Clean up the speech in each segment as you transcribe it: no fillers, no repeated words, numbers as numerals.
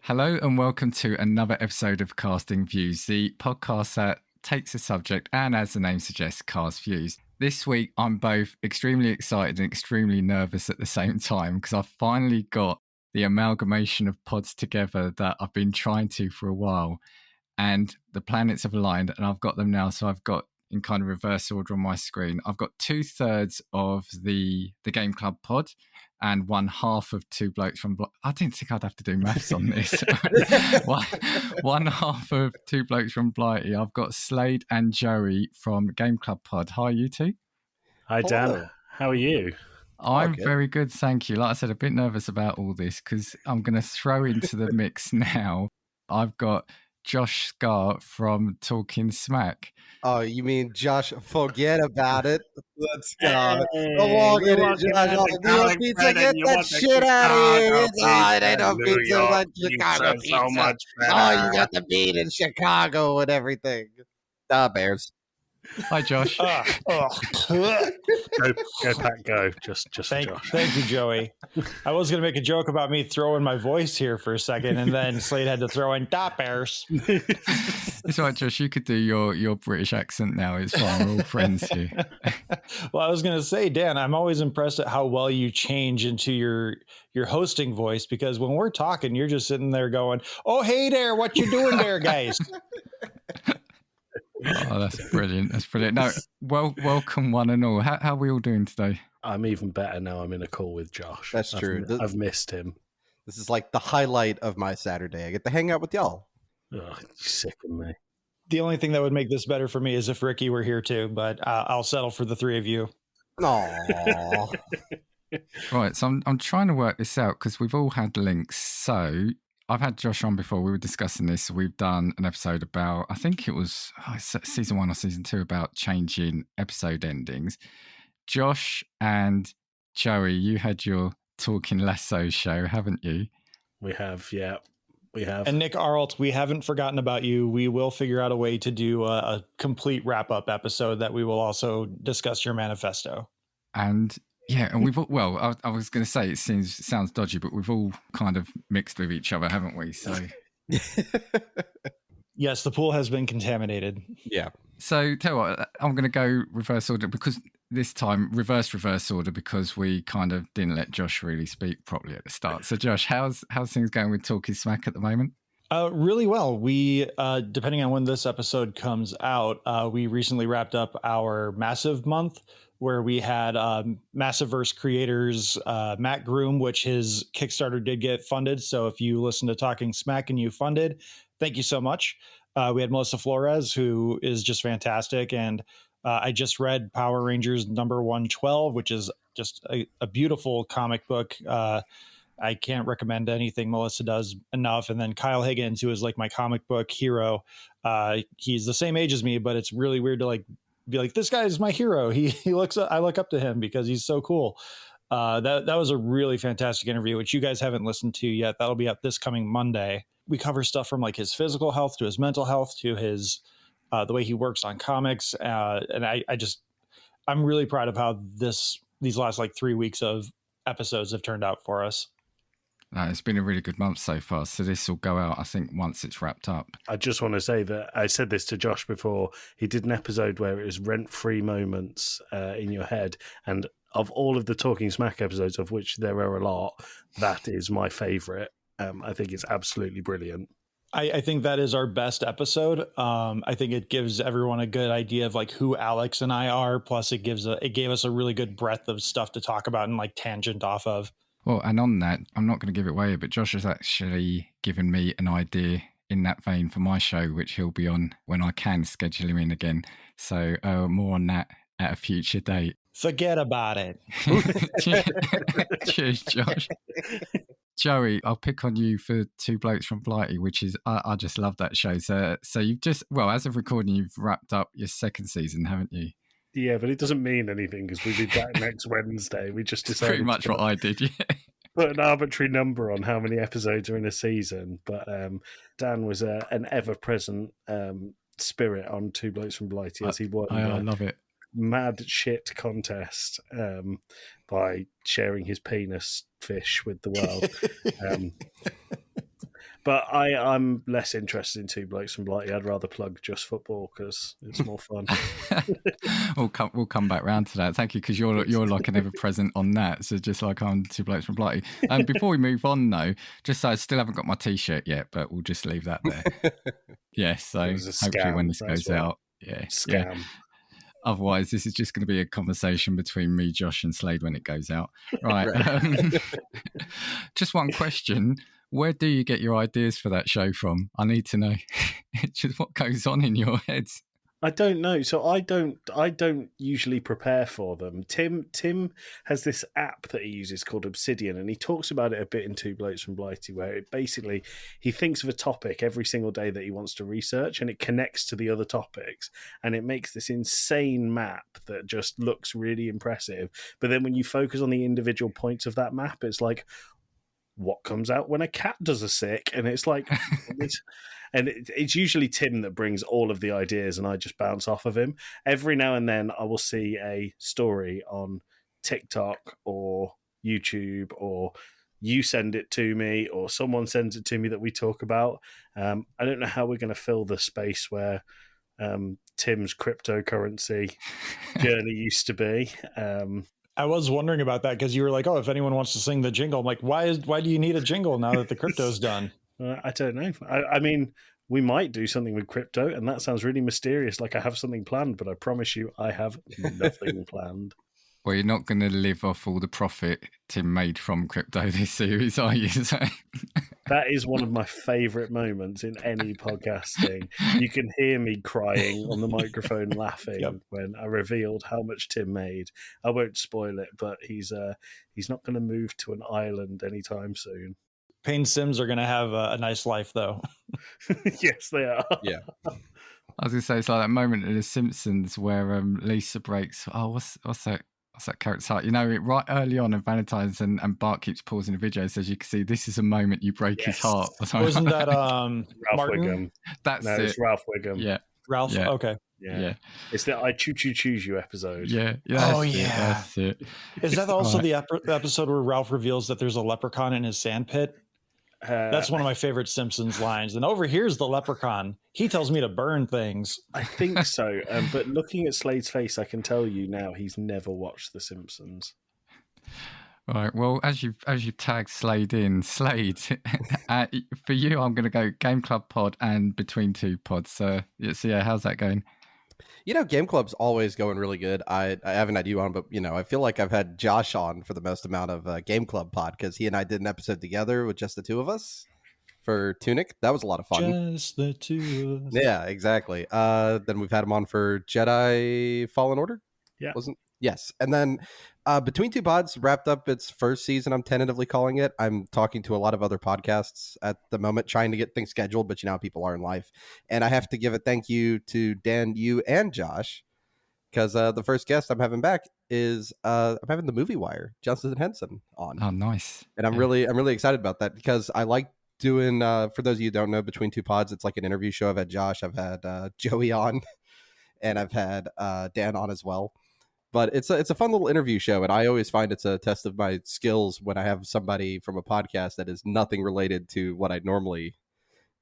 Hello and welcome to another episode of Casting Views, the podcast that takes a subject and, as the name suggests, casts views. This week, I'm both extremely excited and extremely nervous at the same time because I've finally got the amalgamation of pods together that I've been trying to for a while, and the planets have aligned and I've got them now. So I've got, in kind of reverse order on my screen, I've got 2/3 of the Game Club pod and one half of Two Blokes from I didn't think I'd have to do maths on this. one half of Two Blokes from Blighty. I've got Slade and Joey from Game Club pod. Hi, you two. Hi, Dan. Hello. How are you? I'm very good, thank you. Like I said, a bit nervous about all this because I'm going to throw into the mix now. I've got Josh Scar from TalkingSMAC. Oh, you mean Josh? Forget about it. Let's go. Hey, Come on, get we're it, Josh. walking Oh, into New York Garlic pizza, bread get and you that want the shit out of here. Chicago It ain't no New pizza York like Chicago pizza, pizza. so much Oh, better. you got the beat in Chicago and everything. Bears. Hi, Josh. Go, Pat, go. Just Thank Josh. you, Joey. I was going to make a joke about me throwing my voice here for a second, and then Slade had to throw in Bears. It's all right, Josh. You could do your British accent now. It's fine. We're all friends here. Well, I was going to say, Dan, I'm always impressed at how well you change into your hosting voice, because when we're talking, you're just sitting there going, "Oh, hey there, what you doing there, guys?" Oh, that's brilliant. That's brilliant. No, welcome one and all. How are we all doing today? I'm even better now. I'm in a call with Josh. That's true. I've missed him. This is like the highlight of my Saturday. I get to hang out with y'all. Oh, you sicken me. The only thing that would make this better for me is if Ricky were here too, but I'll settle for the three of you. Aww. Right, so I'm trying to work this out because we've all had links. So I've had Josh on before. We were discussing this. We've done an episode about, I think it was season 1 or season 2, about changing episode endings. Josh and Joey, you had your Talking Lasso show, haven't you? We have, yeah. We have. And Nick Arlt, we haven't forgotten about you. We will figure out a way to do a complete wrap-up episode that we will also discuss your manifesto. And yeah, and we've all, well, I was going to say it sounds dodgy, but we've all kind of mixed with each other, haven't we? So yes, the pool has been contaminated. Yeah. So tell you what, I'm going to go reverse order because this time reverse order because we kind of didn't let Josh really speak properly at the start. So Josh, how's things going with TalkingSMAC at the moment? Really well. We, depending on when this episode comes out, we recently wrapped up our Massive Month, where we had Massiveverse creators, Matt Groom, which his Kickstarter did get funded. So if you listen to TalkingSMAC and you funded, thank you so much. We had Melissa Flores, who is just fantastic. And I just read Power Rangers number 112, which is just a beautiful comic book. I can't recommend anything Melissa does enough. And then Kyle Higgins, who is like my comic book hero. He's the same age as me, but it's really weird to be like, this guy is my hero. I look up to him because he's so cool. That was a really fantastic interview, which you guys haven't listened to yet. That'll be up this coming Monday. We cover stuff from like his physical health to his mental health to his the way he works on comics. And I'm really proud of how these last like 3 weeks of episodes have turned out for us. It's been a really good month so far. So this will go out, I think, once it's wrapped up. I just want to say that I said this to Josh before. He did an episode where it was rent-free moments in your head. And of all of the TalkingSMAC episodes, of which there are a lot, that is my favorite. I think it's absolutely brilliant. I think that is our best episode. I think it gives everyone a good idea of like who Alex and I are. Plus it gave us a really good breadth of stuff to talk about and like tangent off of. Well, and on that, I'm not going to give it away, but Josh has actually given me an idea in that vein for my show, which he'll be on when I can schedule him in again. So more on that at a future date. Forget about it. Cheers, Josh. Joey, I'll pick on you for Two Blokes from Blighty, which is, I just love that show. So you've just, well, as of recording, you've wrapped up your second season, haven't you? Yeah, but it doesn't mean anything because we'll be back next Wednesday. We just decided pretty much what I did, yeah. Put an arbitrary number on how many episodes are in a season. But Dan was an ever-present spirit on Two Blokes from Blighty as he won. I love it. Mad shit contest by sharing his penis fish with the world. But I'm less interested in Two Blokes from Blighty. I'd rather plug Just Football because it's more fun. We'll come back round to that. Thank you, because you're like an ever present on that. So just like on Two Blokes from Blighty. Before we move on though, just so I still haven't got my T-shirt yet, but we'll just leave that there. Yeah. So hopefully when this goes out, Scam. Otherwise, this is just going to be a conversation between me, Josh, and Slade when it goes out. Right. Just one question. Where do you get your ideas for that show from? I need to know. Just what goes on in your heads. I don't know. So I don't usually prepare for them. Tim has this app that he uses called Obsidian, and he talks about it a bit in Two Blokes from Blighty, where it basically he thinks of a topic every single day that he wants to research, and it connects to the other topics, and it makes this insane map that just looks really impressive. But then when you focus on the individual points of that map, it's like, what comes out when a cat does a sick? And it's like, it's usually Tim that brings all of the ideas and I just bounce off of him. Every now and then I will see a story on TikTok or YouTube, or you send it to me or someone sends it to me that we talk about. I don't know how we're going to fill the space where Tim's cryptocurrency journey used to be. I was wondering about that because you were like, "Oh, if anyone wants to sing the jingle," I'm like, "Why do you need a jingle now that the crypto's done?" I don't know. I mean, we might do something with crypto, and that sounds really mysterious, like I have something planned. But I promise you, I have nothing planned. Well, you're not going to live off all the profit Tim made from crypto this series, are you? So... That is one of my favourite moments in any podcasting. You can hear me crying on the microphone laughing when I revealed how much Tim made. I won't spoil it, but he's not going to move to an island anytime soon. Payne Sims are going to have a nice life, though. Yes, they are. Yeah. I was going to say, it's like that moment in The Simpsons where Lisa breaks... Oh, what's that? What's that character's heart? You know, right early on in Valentine's, and Bart keeps pausing the video, says you can see this is a moment you break his heart. Wasn't that Ralph Martin? Wiggum? That's no, it. It's Ralph Wiggum. Yeah. Ralph? Yeah. Okay. Yeah. It's the I choose you episode. Yeah. That's it. Is that also the episode where Ralph reveals that there's a leprechaun in his sandpit? That's one of my favorite Simpsons lines. And over here's the leprechaun. He tells me to burn things. I think so. But looking at Slade's face, I can tell you now he's never watched The Simpsons. Right. Well, as you've tagged Slade in, Slade, for you, I'm going to go Game Club pod and Between Two Pods. So yeah, how's that going? You know, Game Club's always going really good. I haven't had you on, but, you know, I feel like I've had Josh on for the most amount of Game Club pod because he and I did an episode together with just the two of us for Tunic. That was a lot of fun. Just the two of us. Yeah, exactly. Then we've had him on for Jedi Fallen Order. Yeah. Yes. And then Between Two Pods wrapped up its first season, I'm tentatively calling it. I'm talking to a lot of other podcasts at the moment, trying to get things scheduled, but you know how people are in life. And I have to give a thank you to Dan, you, and Josh, because the first guest I'm having back is I'm having the Movie Wire, Justin Henson, on. Oh, nice. And I'm really excited about that because I like doing, for those of you who don't know, Between Two Pods, it's like an interview show. I've had Josh, I've had Joey on, and I've had Dan on as well. But it's a fun little interview show, and I always find it's a test of my skills when I have somebody from a podcast that is nothing related to what I normally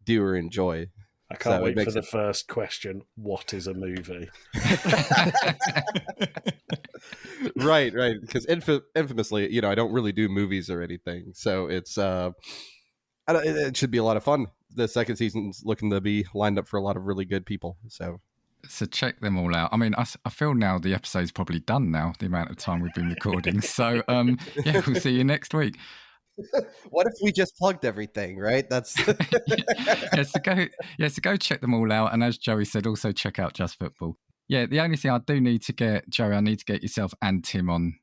do or enjoy. I can't wait for the first question. What is a movie? Right. Because infamously, you know, I don't really do movies or anything, so it's it should be a lot of fun. The second season's looking to be lined up for a lot of really good people. So check them all out. I mean, I feel now the episode's probably done now, the amount of time we've been recording. So, yeah, we'll see you next week. What if we just plugged everything, right? That's so go check them all out. And as Joey said, also check out Just Football. Yeah, the only thing I do need to get, Joey, I need to get yourself and Tim on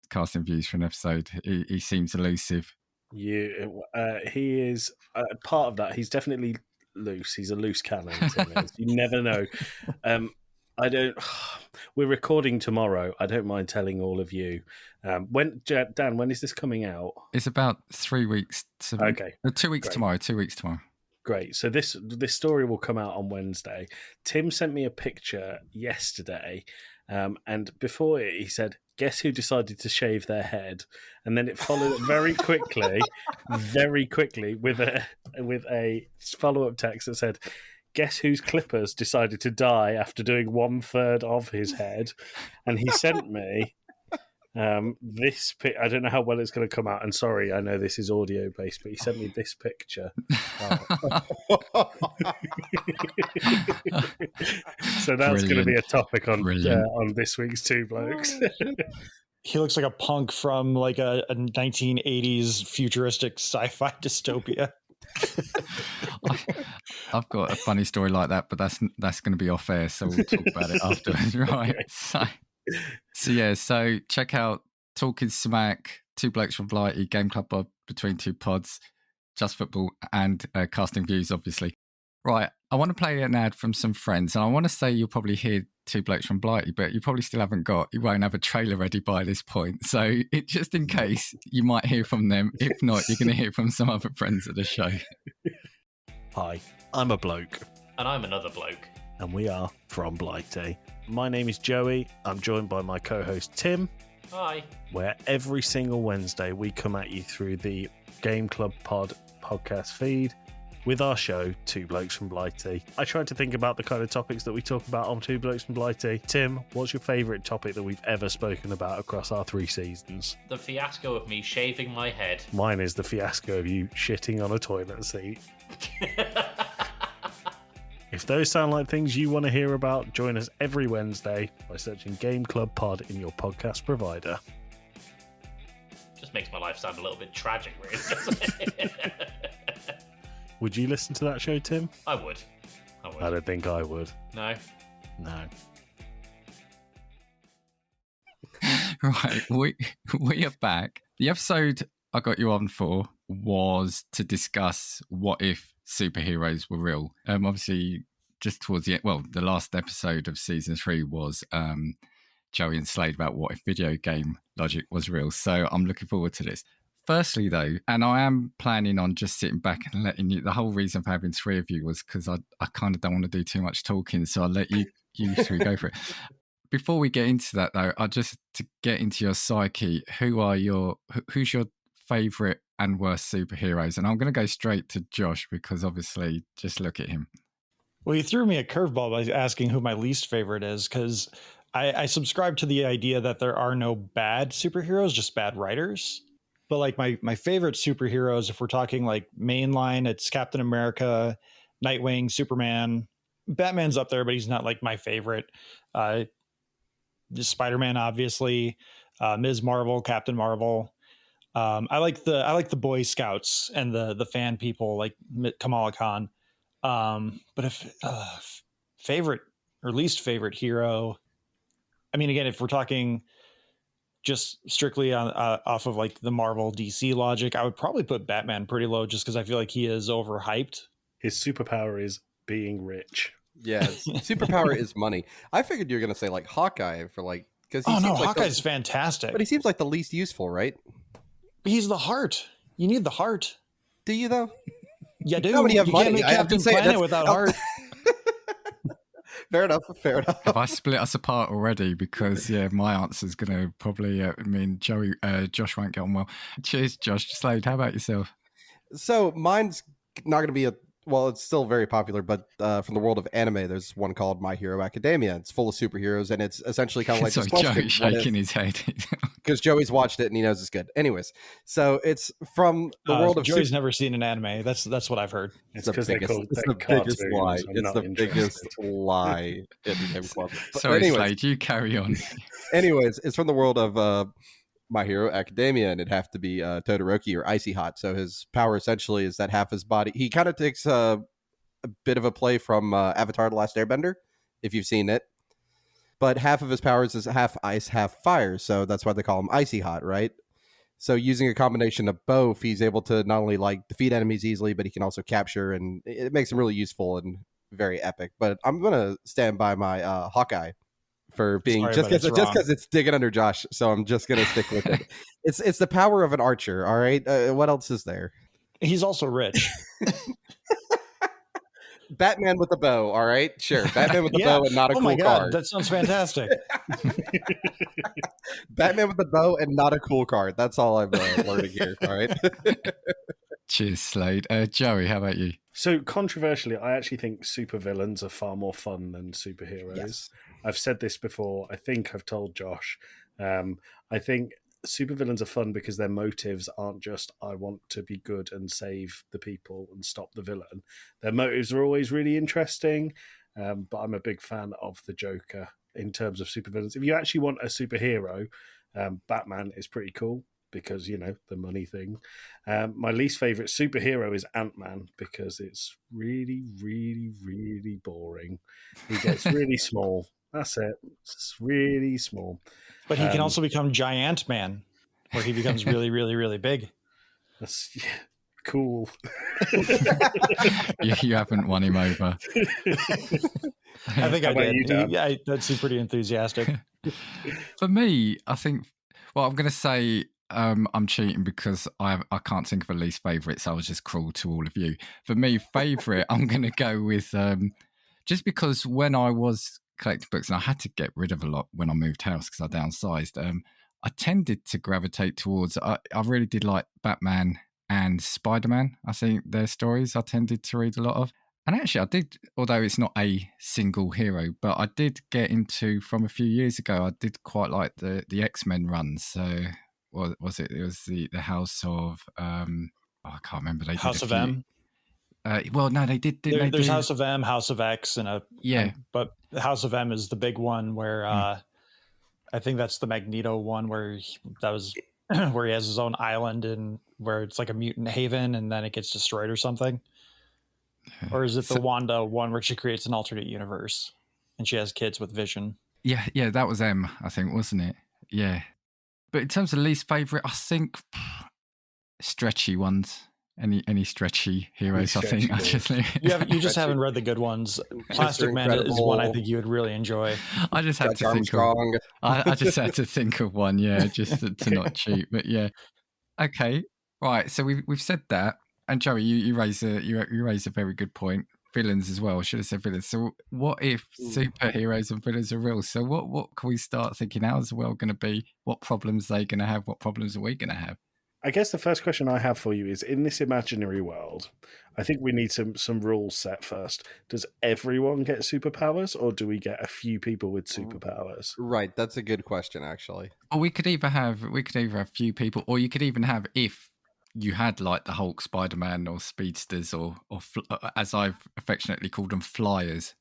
Casting Views for an episode. He seems elusive. He is part of that. He's definitely loose. He's a loose cannon. Tim is. You never know. We're recording tomorrow. I don't mind telling all of you. Dan, when is this coming out? It's about 3 weeks. Okay. 2 weeks tomorrow. 2 weeks tomorrow. Great. So this story will come out on Wednesday. Tim sent me a picture yesterday And before it, he said, "Guess who decided to shave their head?" And then it followed it very quickly with a follow-up text that said, "Guess whose clippers decided to die after doing 1/3 of his head?" And he sent me this pic. I don't know how well it's going to come out. And sorry, I know this is audio based, but he sent me this picture. So that's going to be a topic on this week's Two Blokes. He looks like a punk from like a 1980s futuristic sci-fi dystopia. I've got a funny story like that, but that's going to be off air, so we'll talk about it afterwards, right? So check out TalkingSMAC, Two Blokes from Blighty, Game Club Pod Between Two Pods, Just Football, and Casting Views, obviously. Right, I want to play an ad from some friends, and I want to say you'll probably hear Two Blokes from Blighty, but you probably still you won't have a trailer ready by this point. So just in case, you might hear from them. If not, you're going to hear from some other friends of the show. Hi, I'm a bloke. And I'm another bloke. And we are from Blighty. My name is Joey. I'm joined by my co-host Tim. Hi. Where every single Wednesday we come at you through the Game Club Pod podcast feed with our show, Two Blokes from Blighty. I tried to think about the kind of topics that we talk about on Two Blokes from Blighty. Tim, what's your favourite topic that we've ever spoken about across our 3 seasons? The fiasco of me shaving my head. Mine is the fiasco of you shitting on a toilet seat. If those sound like things you want to hear about, join us every Wednesday by searching Game Club Pod in your podcast provider. Just makes my life sound a little bit tragic, really, doesn't it? Would you listen to that show, Tim? I would. I don't think I would. No. Right, we are back. The episode I got you on for was to discuss what if superheroes were real. Obviously, just towards the end, the last episode of season 3 was Joey and Slade about what if video game logic was real. So I'm looking forward to this. Firstly, though, and I am planning on just sitting back and letting you, the whole reason for having 3 of you was because I kind of don't want to do too much talking, so I'll let you 3 go for it. Before we get into that, though, to get into your psyche, who's your favourite and worst superheroes? And I'm going to go straight to Josh because obviously, just look at him. Well, you threw me a curveball by asking who my least favorite is, because I subscribe to the idea that there are no bad superheroes, just bad writers. But like my favorite superheroes, if we're talking like mainline, it's Captain America, Nightwing, Superman. Batman's up there, but he's not like my favorite. Spider-Man, obviously, Ms. Marvel, Captain Marvel. I like the Boy Scouts and the fan people like Kamala Khan. But if favorite or least favorite hero, I mean, again, if we're talking just strictly off of like the Marvel DC logic, I would probably put Batman pretty low just because I feel like he is overhyped. His superpower is being rich. Yeah, superpower is money. I figured you were going to say like Hawkeye for like, because Hawkeye's fantastic, but he seems like the least useful, right? He's the heart. You need the heart. Do you though? Yeah, dude. No, when you have money, can't make Captain Planet without heart. Fair enough. Have I split us apart already? Because my answer is going to probably Josh won't get on well. Cheers, Josh. Slade, how about yourself? So mine's not going to be it's still very popular, but from the world of anime, there's one called My Hero Academia. It's full of superheroes, and it's essentially kind of like Sorry, Joey's shaking his head. Because Joey's watched it and he knows it's good. Anyways, so it's from the world of Joey's never seen an anime. That's what I've heard. It's the biggest lie. It's the biggest lie in Game Club. Sorry, Slade, you carry on. Anyways, it's from the world of My Hero Academia, and it'd have to be Todoroki or Icy Hot. So his power essentially is that half his body, he kind of takes a bit of a play from Avatar: The Last Airbender, if you've seen it. But half of his powers is half ice, half fire. So that's why they call him Icy Hot, right? So using a combination of both, he's able to not only like defeat enemies easily, but he can also capture, and it makes him really useful and very epic. But I'm going to stand by my Hawkeye for being just because it's digging under Josh, so I'm just gonna stick with it. It's the power of an archer. All right, what else is there? He's also rich. Batman with a bow. All right, sure. Batman with a bow and not a oh cool my God, card. that sounds fantastic. Batman with a bow and not a cool card. That's all I'm learning here. All right. Cheers, Slade. Joey, how about you? So controversially, I actually think supervillains are far more fun than superheroes. Yes. I've said this before. I think I've told Josh. I think supervillains are fun because their motives aren't just I want to be good and save the people and stop the villain. Their motives are always really interesting. But I'm a big fan of the Joker in terms of supervillains. If you actually want a superhero, Batman is pretty cool because, you know, the money thing. My least favorite superhero is Ant-Man because it's really, really, really boring. He gets really small. That's it. It's really small. But he can also become Giant Man, where he becomes really, really, really big. That's cool. You haven't won him over. I think How I about you, Dan? did. That seemed pretty enthusiastic. For me, I think, well, I'm going to say I'm cheating because I can't think of a least favourite, so I was just cruel to all of you. For me, favourite, I'm going to go with, just because when I was collecting books, and I had to get rid of a lot when I moved house because I downsized, I tended to gravitate towards, I really did like Batman and Spider-Man. I think their stories I tended to read a lot of. And actually I did, although it's not a single hero, but I did get into, from a few years ago, I did quite like the X-Men runs. So what was it? It was the House of, I can't remember. They did House a of few. M. Well, no, they did. There's House of M, House of X, yeah. But the House of M is the big one where I think that's the Magneto one where where he has his own island and where it's like a mutant haven and then it gets destroyed or something. Or is it the Wanda one where she creates an alternate universe and she has kids with Vision? Yeah, that was M, I think, wasn't it? Yeah. But in terms of least favourite, I think stretchy ones. Any stretchy heroes, I think. You just haven't read the good ones. Plastic Man is one I think you would really enjoy. I just had to think of. I just had to think of one, yeah, just to not cheat. But yeah, okay, right. So we've said that, and Joey, you raise a very good point. Villains as well. I should have said villains. So what if superheroes and villains are real? So what can we start thinking? How's the world going to be? What problems are they going to have? What problems are we going to have? I guess the first question I have for you is, in this imaginary world, I think we need some rules set first. Does everyone get superpowers, or do we get a few people with superpowers? Right, that's a good question, actually. Or we could either have a few people, or you could even have, if you had like the Hulk, Spider-Man, or speedsters, or as I've affectionately called them, flyers.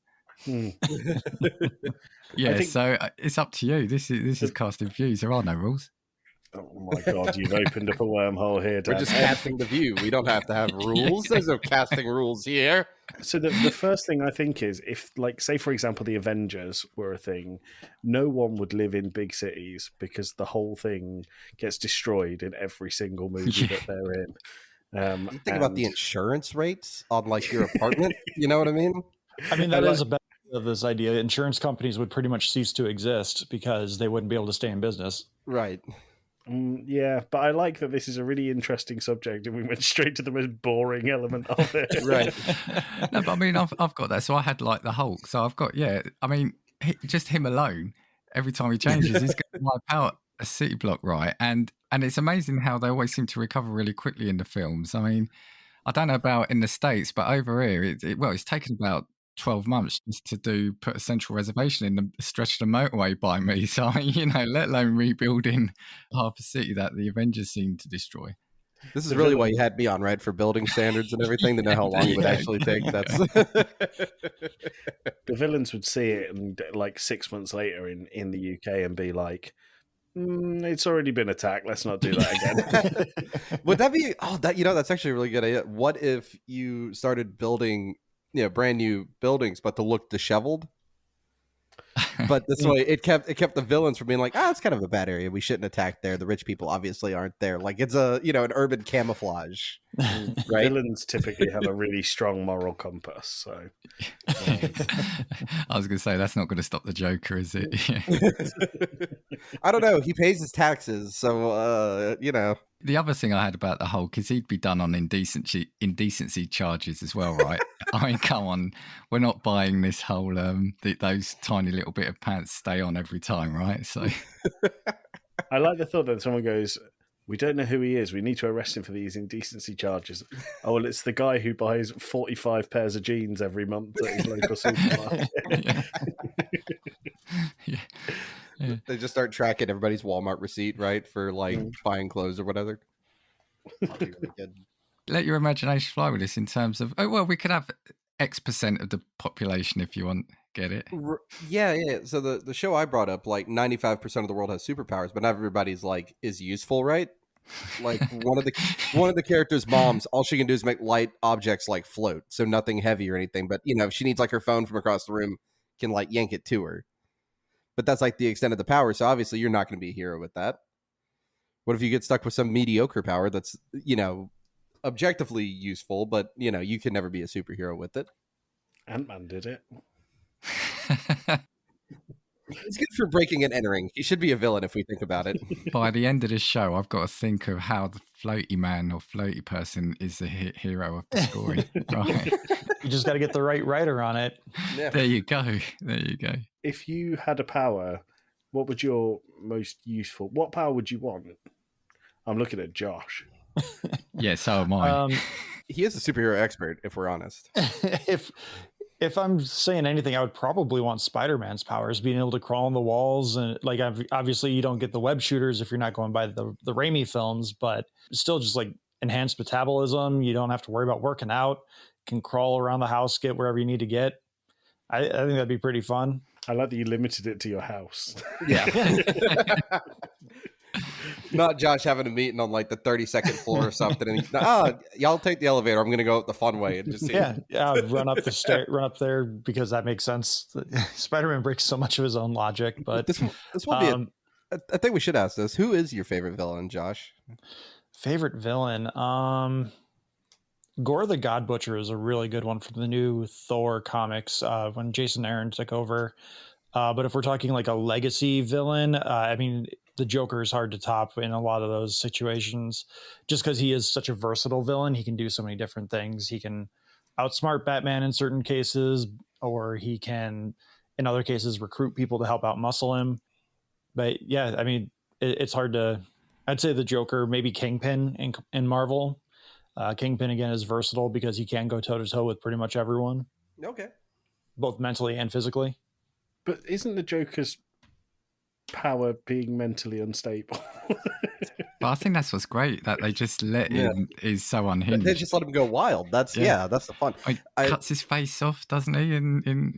Yeah, so it's up to you. This is casting views. There are no rules. Oh my God, you've opened up a wormhole here, Dan. We're just casting the view. We don't have to have rules. There's no casting rules here. So the first thing I think is, if, like, say, for example, the Avengers were a thing, no one would live in big cities because the whole thing gets destroyed in every single movie that they're in. You think about the insurance rates on, like, your apartment. You know what I mean? I mean, that is a benefit of this idea. Insurance companies would pretty much cease to exist because they wouldn't be able to stay in business. Right. Yeah, but I like that this is a really interesting subject and we went straight to the most boring element of it. Right. No, but I mean, I've got that. So I had like the Hulk. So I've got, I mean, just him alone, every time he changes, he's going to wipe out a city block, right? And it's amazing how they always seem to recover really quickly in the films. I mean, I don't know about in the States, but over here, it's taken about 12 months just to put a central reservation in the stretch of the motorway by me. So, let alone rebuilding half a city that the Avengers seem to destroy. This is really why you had me on, right? For building standards and everything, to know how long it would actually take. That's the villains would see it and like 6 months later in the UK and be like, it's already been attacked. Let's not do that again. Would that be? Oh, that's actually a really good idea. What if you started building, brand new buildings, but to look disheveled? But this way, it kept the villains from being like, it's kind of a bad area. We shouldn't attack there. The rich people obviously aren't there. Like, it's an urban camouflage. Right? Villains typically have a really strong moral compass. So, I was going to say that's not going to stop the Joker, is it? I don't know. He pays his taxes, so the other thing I had about the whole, because he'd be done on indecency charges as well, right? I mean, come on, we're not buying this whole those tiny little bit of pants stay on every time, right? So I like the thought that someone goes, "We don't know who he is. We need to arrest him for these indecency charges." Oh, well, it's the guy who buys 45 pairs of jeans every month at his local supermarket. yeah. Yeah. They just start tracking everybody's Walmart receipt, right, for like buying clothes or whatever. That'll be really good. Let your imagination fly with this in terms of, oh, well, we could have X% of the population if you want. Get it? Yeah. So the show I brought up, like 95% of the world has superpowers, but not everybody's like is useful, right? Like one of the characters' moms, all she can do is make light objects like float, so nothing heavy or anything. But if she needs like her phone from across the room, can like yank it to her. But that's like the extent of the power. So obviously you're not going to be a hero with that. What if you get stuck with some mediocre power that's, objectively useful, but, you can never be a superhero with it? Ant-Man did it. It's good for breaking and entering. He should be a villain if we think about it. By the end of this show, I've got to think of how the floaty man or floaty person is the hero of the story. Right? You just got to get the right writer on it. Yeah. There you go. If you had a power, what would your most useful? What power would you want? I'm looking at Josh. Yeah, so am I. He is a superhero expert, if we're honest. If I'm saying anything, I would probably want Spider-Man's powers, being able to crawl on the walls. And like, obviously you don't get the web shooters if you're not going by the Raimi films, but still just like enhanced metabolism. You don't have to worry about working out, can crawl around the house, get wherever you need to get. I think that'd be pretty fun. I like that you limited it to your house. Yeah. Not Josh having a meeting on like the 32nd floor or something. And y'all take the elevator. I'm going to go up the fun way and just see. Yeah, run up the stair, run up there because that makes sense. Spider-Man breaks so much of his own logic, but this will be. I think we should ask this. Who is your favorite villain, Josh? Favorite villain? Gore the God Butcher is a really good one from the new Thor comics when Jason Aaron took over. But if we're talking like a legacy villain, I mean, the Joker is hard to top in a lot of those situations just because he is such a versatile villain. He can do so many different things. He can outsmart Batman in certain cases, or he can, in other cases, recruit people to help out muscle him. But yeah, I mean, it's hard to, I'd say the Joker, maybe Kingpin in Marvel. Kingpin, again, is versatile because he can go toe-to-toe with pretty much everyone. Okay. Both mentally and physically. But isn't the Joker's power being mentally unstable? But I think that's what's great, that they just let him, is so unhinged. They just let him go wild. That's that's the fun. Cuts his face off, doesn't he? In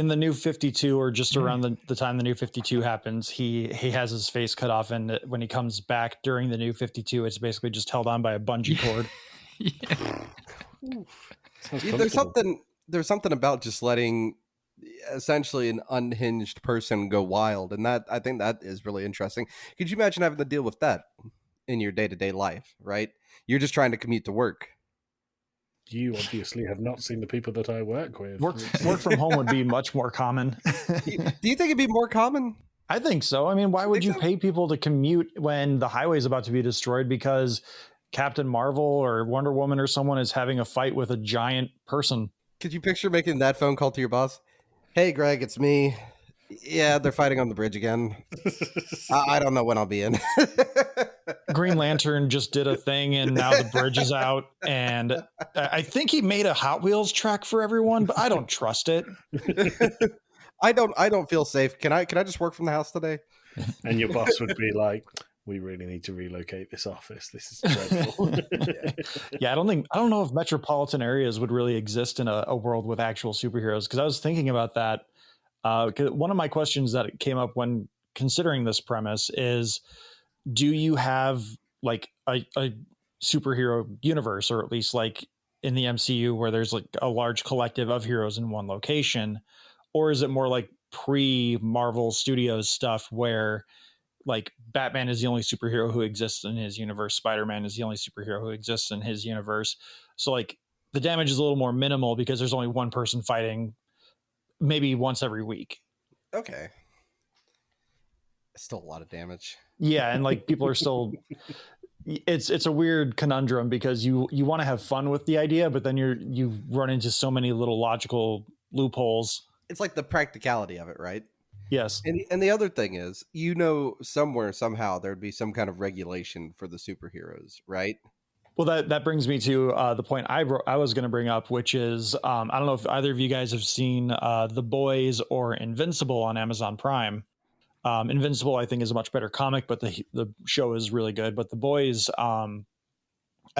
the New 52, or just around the time the New 52 happens, he has his face cut off, and when he comes back during the New 52, it's basically just held on by a bungee cord. There's something about just letting essentially an unhinged person go wild, and that I think that is really interesting. Could you imagine having to deal with that in your day-to-day life? Right, you're just trying to commute to work. You obviously have not seen the people that I work with. Work from home would be much more common. Do you think it'd be more common? I think so. I mean, why would you pay people to commute when the highway is about to be destroyed because Captain Marvel or Wonder Woman or someone is having a fight with a giant person? Could you picture making that phone call to your boss? Hey, Greg, it's me. Yeah, they're fighting on the bridge again. I don't know when I'll be in. Green Lantern just did a thing, and now the bridge is out. And I think he made a Hot Wheels track for everyone, but I don't trust it. I don't feel safe. Can I just work from the house today? And your boss would be like, "We really need to relocate this office. This is dreadful." Yeah, I don't know if metropolitan areas would really exist in a world with actual superheroes, because I was thinking about that. One of my questions that came up when considering this premise is, do you have like a superhero universe, or at least like in the MCU where there's like a large collective of heroes in one location, or is it more like pre-Marvel Studios stuff where like Batman is the only superhero who exists in his universe, Spider-Man is the only superhero who exists in his universe, so like the damage is a little more minimal because there's only one person fighting maybe once every week? Okay. Still a lot of damage. Yeah, and like people are still. It's a weird conundrum because you want to have fun with the idea, but then you run into so many little logical loopholes. It's like the practicality of it, right? Yes. And the other thing is, somewhere, somehow, there'd be some kind of regulation for the superheroes, right? Well, that brings me to the point I was going to bring up, which is I don't know if either of you guys have seen The Boys or Invincible on Amazon Prime. Invincible, I think, is a much better comic, but the show is really good. But The Boys, I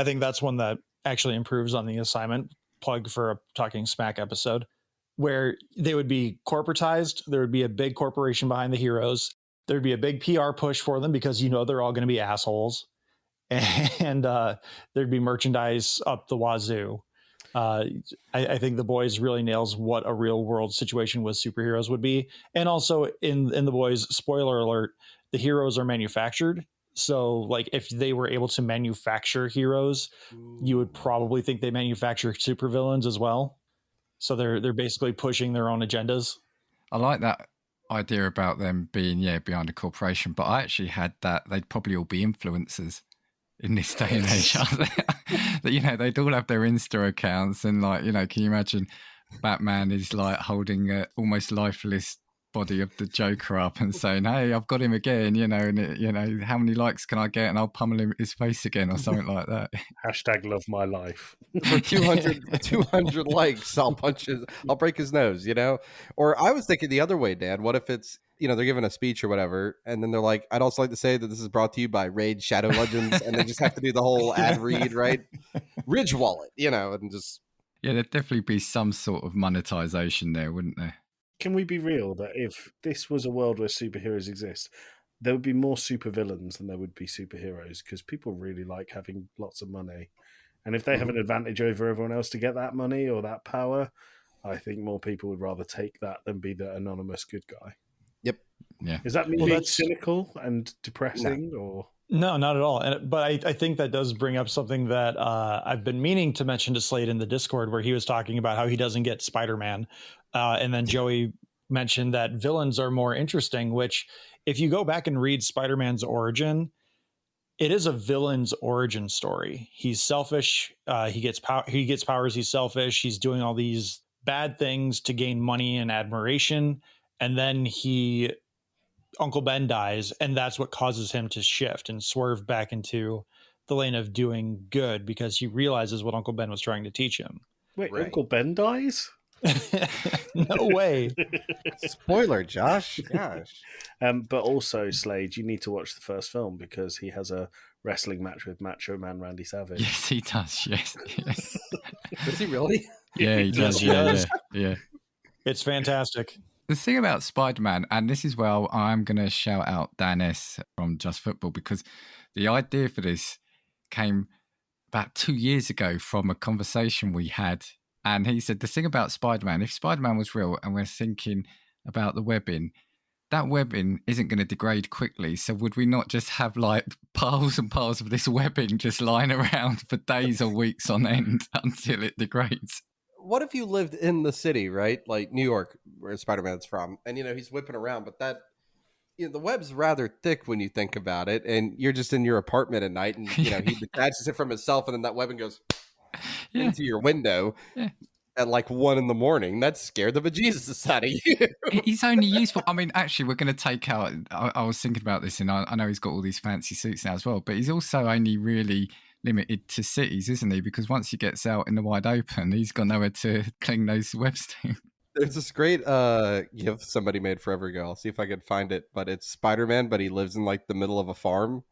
think that's one that actually improves on the assignment. Plug for a Talking Smack episode, where they would be corporatized. There would be a big corporation behind the heroes. There'd be a big PR push for them because they're all going to be assholes. And there'd be merchandise up the wazoo. I think The Boys really nails what a real world situation with superheroes would be. And also in The Boys, spoiler alert, the heroes are manufactured. So like if they were able to manufacture heroes, you would probably think they manufacture supervillains as well. So they're basically pushing their own agendas. I like that idea about them being behind a corporation, but I actually had that they'd probably all be influencers in this day and age. That they'd all have their Insta accounts, and can you imagine Batman is like holding a almost lifeless body of the Joker up and saying, "Hey, I've got him again," and how many likes can I get, and I'll pummel his face again, or something like that. Hashtag love my life. For 200 likes, I'll break his nose, Or I was thinking the other way, Dan. What if it's, they're giving a speech or whatever, and then they're like, I'd also like to say that this is brought to you by Raid Shadow Legends, and they just have to do the whole ad read, right? Ridge Wallet, and just... Yeah, there'd definitely be some sort of monetization there, wouldn't there? Can we be real that if this was a world where superheroes exist, there would be more supervillains than there would be superheroes, because people really like having lots of money. And if they have an advantage over everyone else to get that money or that power, I think more people would rather take that than be the anonymous good guy. Yep. Yeah. Is that me being cynical and depressing? No. Or No, not at all. But I think that does bring up something that I've been meaning to mention to Slade in the Discord, where he was talking about how he doesn't get Spider-Man. And then Joey mentioned that villains are more interesting, which if you go back and read Spider-Man's origin, it is a villain's origin story. He's selfish. He gets powers. He's selfish. He's doing all these bad things to gain money and admiration. And then Uncle Ben dies, and that's what causes him to shift and swerve back into the lane of doing good, because he realizes what Uncle Ben was trying to teach him. wait, right. Uncle Ben dies? No way. Spoiler, Josh. Gosh. But also, Slade, you need to watch the first film, because he has a wrestling match with Macho Man Randy Savage. Yes, he does. Yes. Does he really? Yeah, he does. Yeah. It's fantastic. The thing about Spider-Man, and this is where I'm going to shout out Dan S from Just Football, because the idea for this came about 2 years ago from a conversation we had. And he said, the thing about Spider-Man, if Spider-Man was real and we're thinking about the webbing, that webbing isn't going to degrade quickly. So would we not just have like piles and piles of this webbing just lying around for days or weeks on end until it degrades? What if you lived in the city, right? Like New York, where Spider-Man's from, and, he's whipping around, but that, the web's rather thick when you think about it, and you're just in your apartment at night, and, he detaches it from himself, and then that webbing goes into your window at like 1 a.m. That scared the bejesus out of you. He's only useful. I mean, actually, we're going to take out, I was thinking about this, and I know he's got all these fancy suits now as well, but he's also only really limited to cities, isn't he? Because once he gets out in the wide open, he's got nowhere to cling those webs to. There's this great GIF somebody made forever ago. I'll see if I can find it, but it's Spider-Man, but he lives in like the middle of a farm,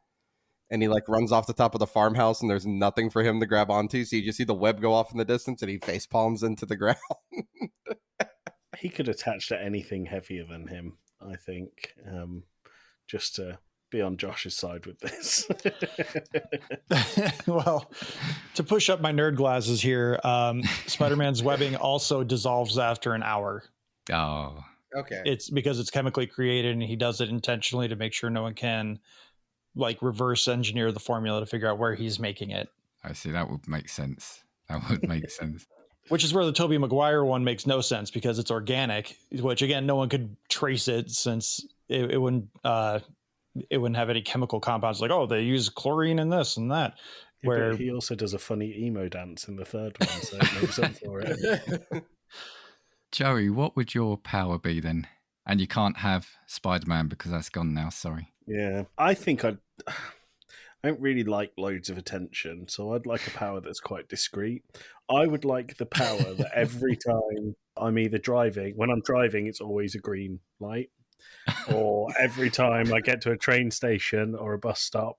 and he like runs off the top of the farmhouse, and there's nothing for him to grab onto, so you just see the web go off in the distance, and he face palms into the ground. He could attach to anything heavier than him, I think, just to be on Josh's side with this. Well, to push up my nerd glasses here, Spider-Man's webbing also dissolves after an hour. Oh, okay. It's because it's chemically created, and he does it intentionally to make sure no one can like reverse engineer the formula to figure out where he's making it. I see. That would make sense. Which is where the Tobey Maguire one makes no sense, because it's organic, which again, no one could trace it, since it wouldn't it wouldn't have any chemical compounds like, oh, they use chlorine in this and that. Yeah, Where but he also does a funny emo dance in the third one, so it makes up for it. Joey, what would your power be then? And you can't have Spider-Man because that's gone now. Sorry. Yeah, I think I don't really like loads of attention, so I'd like a power that's quite discreet. I would like the power that every time I'm either driving, when I'm driving, it's always a green light, or every time I get to a train station or a bus stop,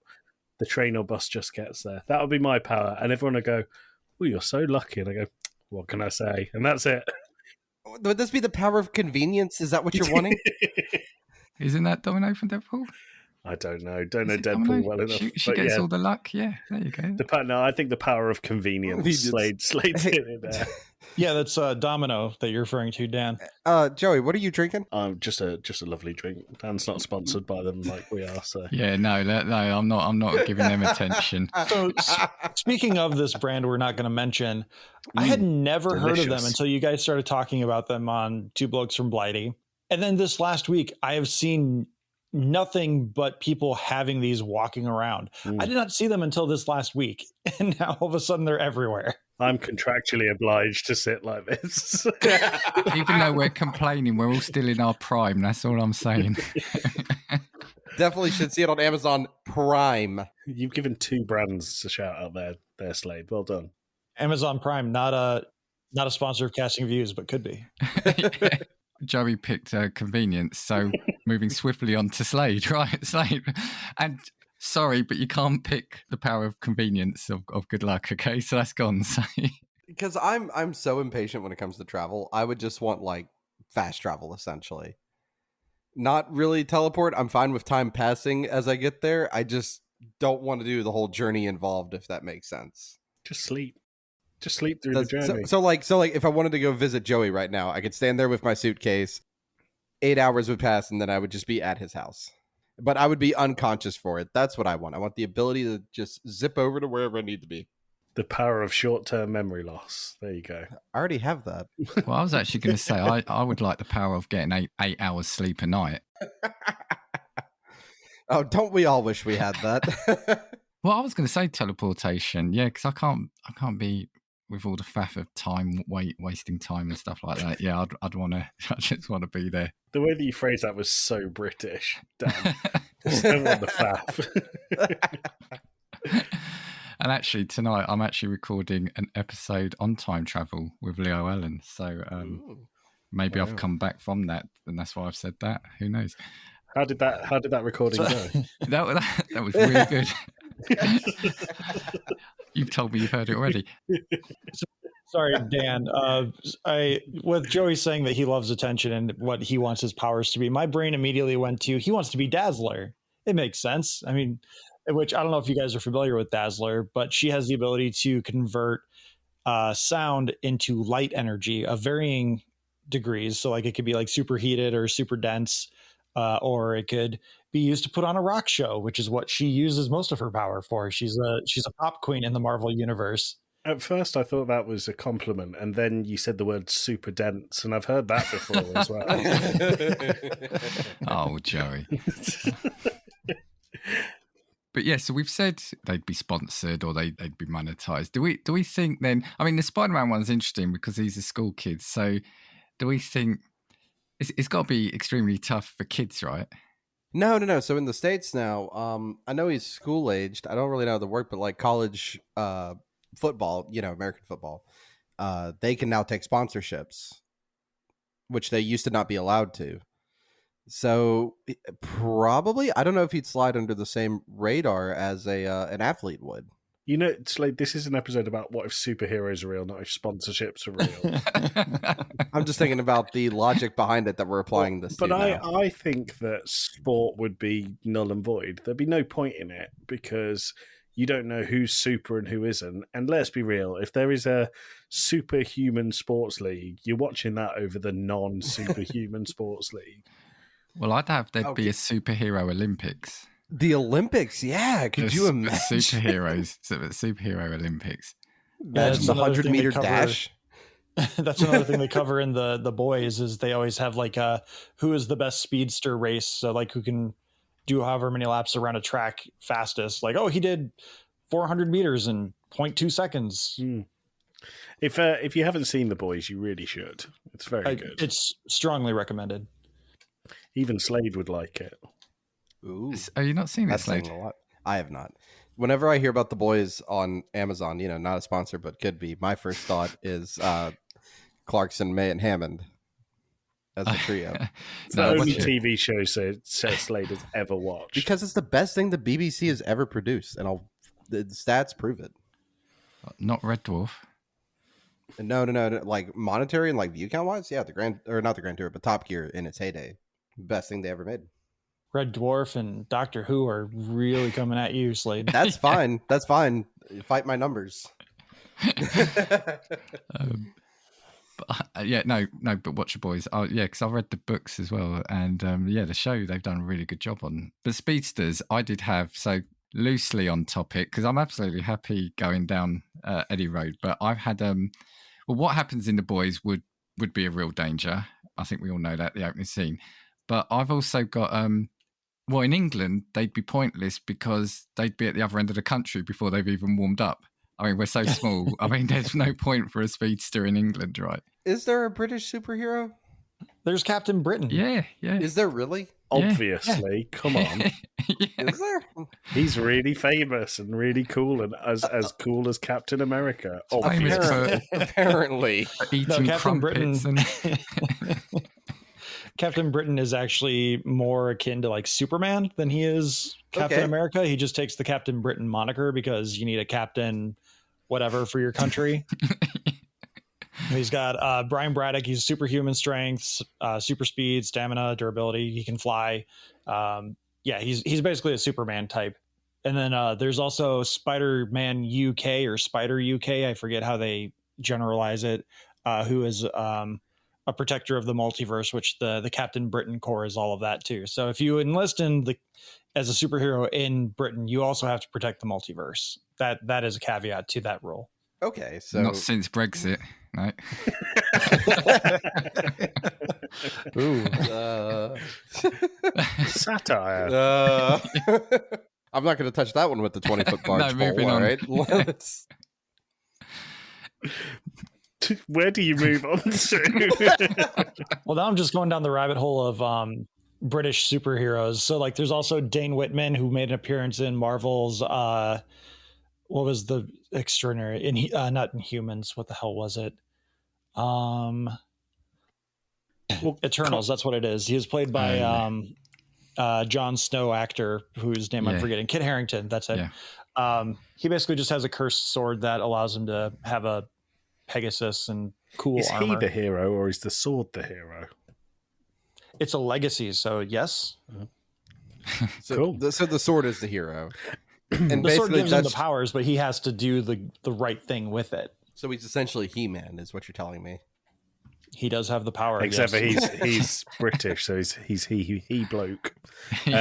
the train or bus just gets there. That would be my power, and everyone would go, "Oh, you're so lucky," and I go, "What can I say?" And that's it. Would this be the power of convenience? Is that what you're wanting? Isn't that Domino from Deadpool? I don't know. Don't know Is it Deadpool Domino? well enough. She but gets yeah, all the luck. Yeah, there you go. no, I think the power of convenience. Slade's in it there. yeah, that's Domino that you're referring to, Dan. Joey, what are you drinking? Just a lovely drink. Dan's not sponsored by them like we are. So Yeah, no, I'm not giving them attention. So speaking of this brand we're not going to mention, I had never heard of them delicious. until you guys started talking about them on Two Blokes from Blighty. And then this last week, I have seen nothing but people having these walking around. I did not see them until this last week. And now all of a sudden they're everywhere. I'm contractually obliged to sit like this. Even though we're complaining, we're all still in our prime. That's all I'm saying. Definitely should see it on Amazon Prime. You've given two brands a shout out there, Slade. Well done. Amazon Prime, not a sponsor of Casting Views, but could be. Joey picked convenience, so moving swiftly on to Slade, right? Slade. And sorry, but you can't pick the power of convenience of good luck, okay? So that's gone. So. Because I'm so impatient when it comes to travel. I would just want like fast travel, essentially. Not really teleport. I'm fine with time passing as I get there. I just don't want to do the whole journey involved, if that makes sense. Just sleep. Just sleep through the journey. So like if I wanted to go visit Joey right now, I could stand there with my suitcase. 8 hours would pass, and then I would just be at his house. But I would be unconscious for it. That's what I want. I want the ability to just zip over to wherever I need to be. The power of short-term memory loss. There you go. I already have that. Well, I was actually going to say I would like the power of getting eight hours sleep a night. Oh, don't we all wish we had that? Well, I was going to say teleportation, yeah, because I can't be with all the faff of time, wasting time and stuff like that. Yeah, I'd want to. I just want to be there. The way that you phrased that was so British. Damn. Just don't want the faff. And actually, tonight I'm actually recording an episode on time travel with Leo Allen. So maybe I've come back from that, and that's why I've said that. Who knows? How did that recording go? That was really good. You've told me you've heard it already. Sorry, Dan. With Joey saying that he loves attention and what he wants his powers to be, my brain immediately went to he wants to be Dazzler. It makes sense. I mean, which I don't know if you guys are familiar with Dazzler, but she has the ability to convert sound into light energy of varying degrees. So like it could be like super heated or super dense, or it could be used to put on a rock show, which is what she uses most of her power for. She's a pop queen in the Marvel universe. At first, I thought that was a compliment, and then you said the word super dense, and I've heard that before as well. Oh, Joey. But yeah, so we've said they'd be sponsored or they'd be monetized. Do we think then? I mean, the Spider-Man one's interesting because these are school kids. So do we think it's got to be extremely tough for kids, right? No. So in the States now, I know he's school aged. I don't really know the word, but like college football, American football, they can now take sponsorships, which they used to not be allowed to. So probably, I don't know if he'd slide under the same radar as an athlete would. It's like this is an episode about what if superheroes are real, not if sponsorships are real. I'm just thinking about the logic behind it that we're applying this to. But I think that sport would be null and void. There'd be no point in it because you don't know who's super and who isn't. And let's be real, if there is a superhuman sports league, you're watching that over the non-superhuman sports league. Well, I'd have there'd be a superhero Olympics. The Olympics, yeah. Could you imagine? Superhero Olympics. Imagine the 100-meter dash. That's another thing they cover in the boys is they always have like who is the best speedster race. So like who can do however many laps around a track fastest. Like, oh, he did 400 meters in 0.2 seconds. If you haven't seen The Boys, you really should. It's very good. It's strongly recommended. Even Slade would like it. Ooh, Are you not seeing that's this, Slade? saying a lot. I have not. Whenever I hear about The Boys on Amazon, not a sponsor, but could be, my first thought is Clarkson, May, and Hammond as a trio. It's the only TV show Slade has ever watched. Because it's the best thing the BBC has ever produced, and the stats prove it. Not Red Dwarf. No. Like monetary and like view count wise, yeah, not the Grand Tour, but Top Gear in its heyday, best thing they ever made. Red Dwarf and Doctor Who are really coming at you, Slade. That's fine. That's fine. Fight my numbers. But watch your boys. Because I've read the books as well, and the show they've done a really good job on. But Speedsters, I did have so loosely on topic because I'm absolutely happy going down Eddie Road, but I've had what happens in The Boys would be a real danger. I think we all know that, the opening scene. But I've also got in England they'd be pointless because they'd be at the other end of the country before they've even warmed up. I mean, we're so small. I mean, there's no point for a speedster in England, right? Is there a British superhero? There's Captain Britain. Yeah. Is there really? Obviously. Yeah. Come on. Is there? He's really famous and really cool, and as cool as Captain America. Apparently. Eating crumpets and... Captain Britain is actually more akin to like Superman than he is Captain America. He just takes the Captain Britain moniker because you need a captain whatever for your country. He's got Brian Braddock. He's superhuman strength, super speed, stamina, durability. He can fly. He's basically a Superman type. And then there's also Spider-Man UK or Spider UK. I forget how they generalize it, who is a protector of the multiverse, which the Captain Britain Corps is all of that too. So if you enlist as a superhero in Britain, you also have to protect the multiverse. That is a caveat to that rule. Okay, so not since Brexit, no. Ooh, satire. I'm not going to touch that one with the 20-foot barge. No, moving on. Right? Where do you move on to? Well, now I'm just going down the rabbit hole of British superheroes. So like there's also Dane Whitman, who made an appearance in Marvel's what was the extraordinary not Inhumans, what the hell was it? Eternals, that's what it is. He is played by Jon Snow actor whose name I'm forgetting. Kit Harington, that's it. Yeah. He basically just has a cursed sword that allows him to have a Pegasus and cool is armor. Is he the hero or is the sword the hero? It's a legacy, so yes. Cool. So the sword is the hero. And the sword gives him the powers, but he has to do the right thing with it. So he's essentially He-Man, is what you're telling me. He does have the power, except for he's British, so he's he bloke. He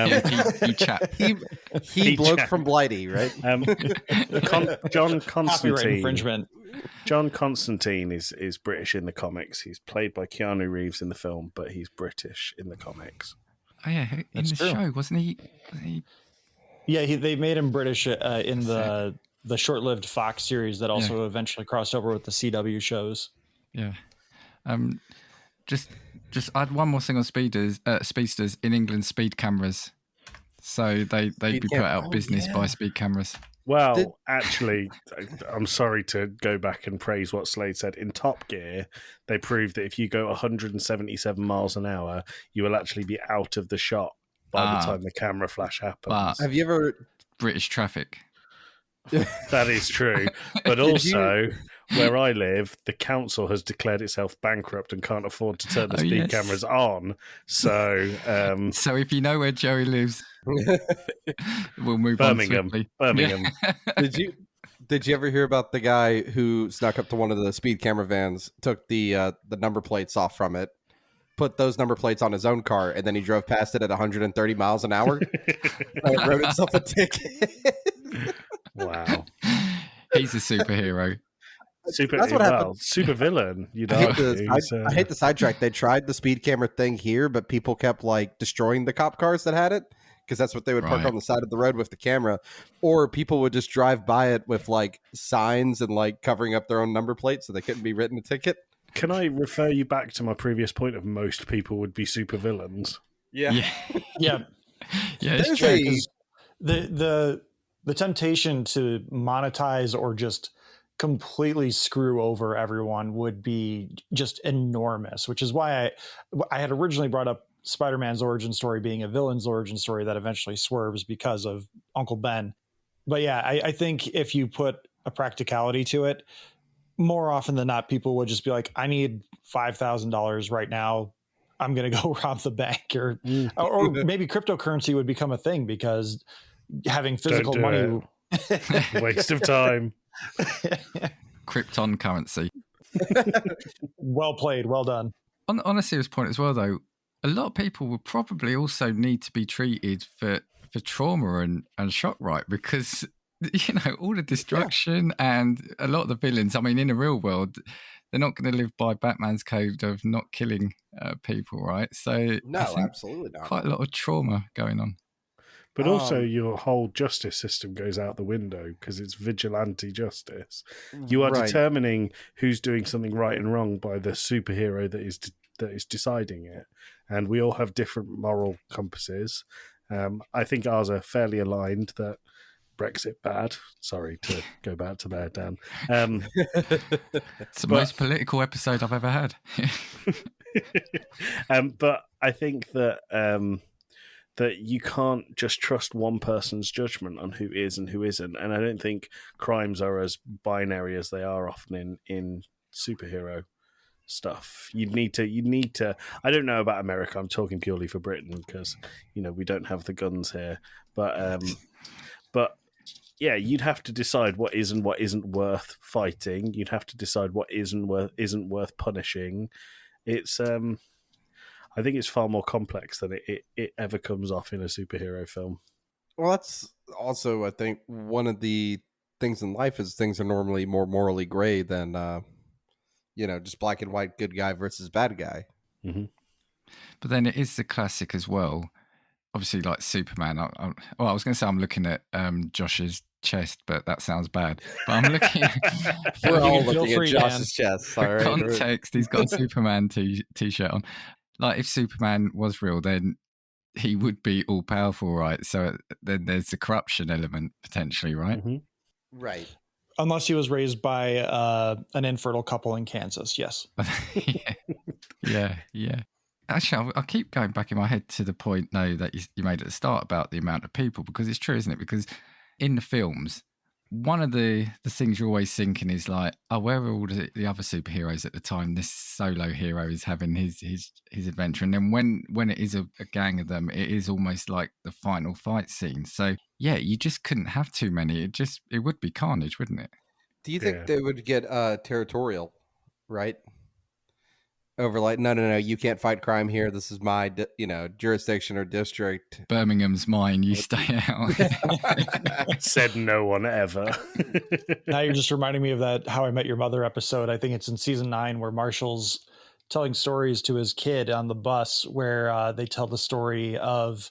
chap. He bloke from Blighty, right? John Constantine. Copyright infringement. John Constantine is British in the comics. He's played by Keanu Reeves in the film, but he's British in the comics. Oh yeah, in the show, wasn't he? Yeah, they made him British in the short-lived Fox series that also eventually crossed over with the CW shows. Yeah. Just add one more thing on speedsters in England. Speed cameras, so they'd be put out of business by speed cameras. Well, actually, I'm sorry to go back and praise what Slade said. In Top Gear, they proved that if you go 177 miles an hour, you will actually be out of the shot by the time the camera flash happens. Have you ever British traffic? That is true, but also where I live, the council has declared itself bankrupt and can't afford to turn the speed cameras on. So, so if you know where Joey lives, we'll move Birmingham. on. Birmingham. Did you ever hear about the guy who snuck up to one of the speed camera vans, took the number plates off from it, put those number plates on his own car, and then he drove past it at 130 miles an hour? Wrote himself a ticket. Wow. He's a superhero. That's what happened. Super villain. I hate the sidetrack. They tried the speed camera thing here, but people kept like destroying the cop cars that had it because that's what they would park Right. on the side of the road with the camera, or people would just drive by it with like signs and like covering up their own number plate so they couldn't be written a ticket. Can I refer you back to my previous point of most people would be supervillains? Yeah. Yeah, Yeah, it's There's true. a- 'cause the temptation to monetize or just completely screw over everyone would be just enormous, which is why I had originally brought up Spider-Man's origin story being a villain's origin story that eventually swerves because of Uncle Ben. But yeah, I think if you put a practicality to it, more often than not, people would just be like, I need $5,000 right now. I'm going to go rob the bank, or maybe cryptocurrency would become a thing because having physical do money. Waste of time. Krypton currency. Well played. Well done. On a serious point as well, though, a lot of people would probably also need to be treated for trauma and shock, right? Because, you know, all the destruction and a lot of the villains, I mean, in the real world, they're not going to live by Batman's code of not killing people, right? So No, I think absolutely not. quite a lot of trauma going on. But also, your whole justice system goes out the window because it's vigilante justice. You are Right. determining who's doing something right and wrong by the superhero that is deciding it, and we all have different moral compasses. I think ours are fairly aligned. That Brexit bad. Sorry to go back to there, Dan. It's the most political episode I've ever had. But I think that that you can't just trust one person's judgment on who is and who isn't. And I don't think crimes are as binary as they are often in superhero stuff. You need to. I don't know about America. I'm talking purely for Britain because, you know, we don't have the guns here. But yeah, you'd have to decide what is and what isn't worth fighting. You'd have to decide what isn't worth punishing. It's I think it's far more complex than it ever comes off in a superhero film. Well, that's also, I think, one of the things in life is things are normally more morally gray than, just black and white, good guy versus bad guy. Mm-hmm. But then it is the classic as well. Obviously, like Superman. I was going to say I'm looking at Josh's chest, but that sounds bad. But I'm looking. We're all feel looking free, at Josh's chest. For All right. context, he's got a Superman t-shirt on. Like, if Superman was real, then he would be all powerful, right? So then there's the corruption element potentially, right? Mm-hmm. Right. Unless he was raised by an infertile couple in Kansas, yes. Yeah. Actually, I'll keep going back in my head to the point, though, that you made at the start about the amount of people, because it's true, isn't it? Because in the films, one of the things you're always thinking is like, oh, where are all the other superheroes at the time this solo hero is having his adventure? And then when it is a gang of them, it is almost like the final fight scene. So yeah, you just couldn't have too many. It would be carnage, wouldn't it? Do you think they would get territorial, right? Over like, no, you can't fight crime here. This is my, jurisdiction or district. Birmingham's mine. You stay out. Said no one ever. Now you're just reminding me of that How I Met Your Mother episode. I think it's in season 9 where Marshall's telling stories to his kid on the bus where they tell the story of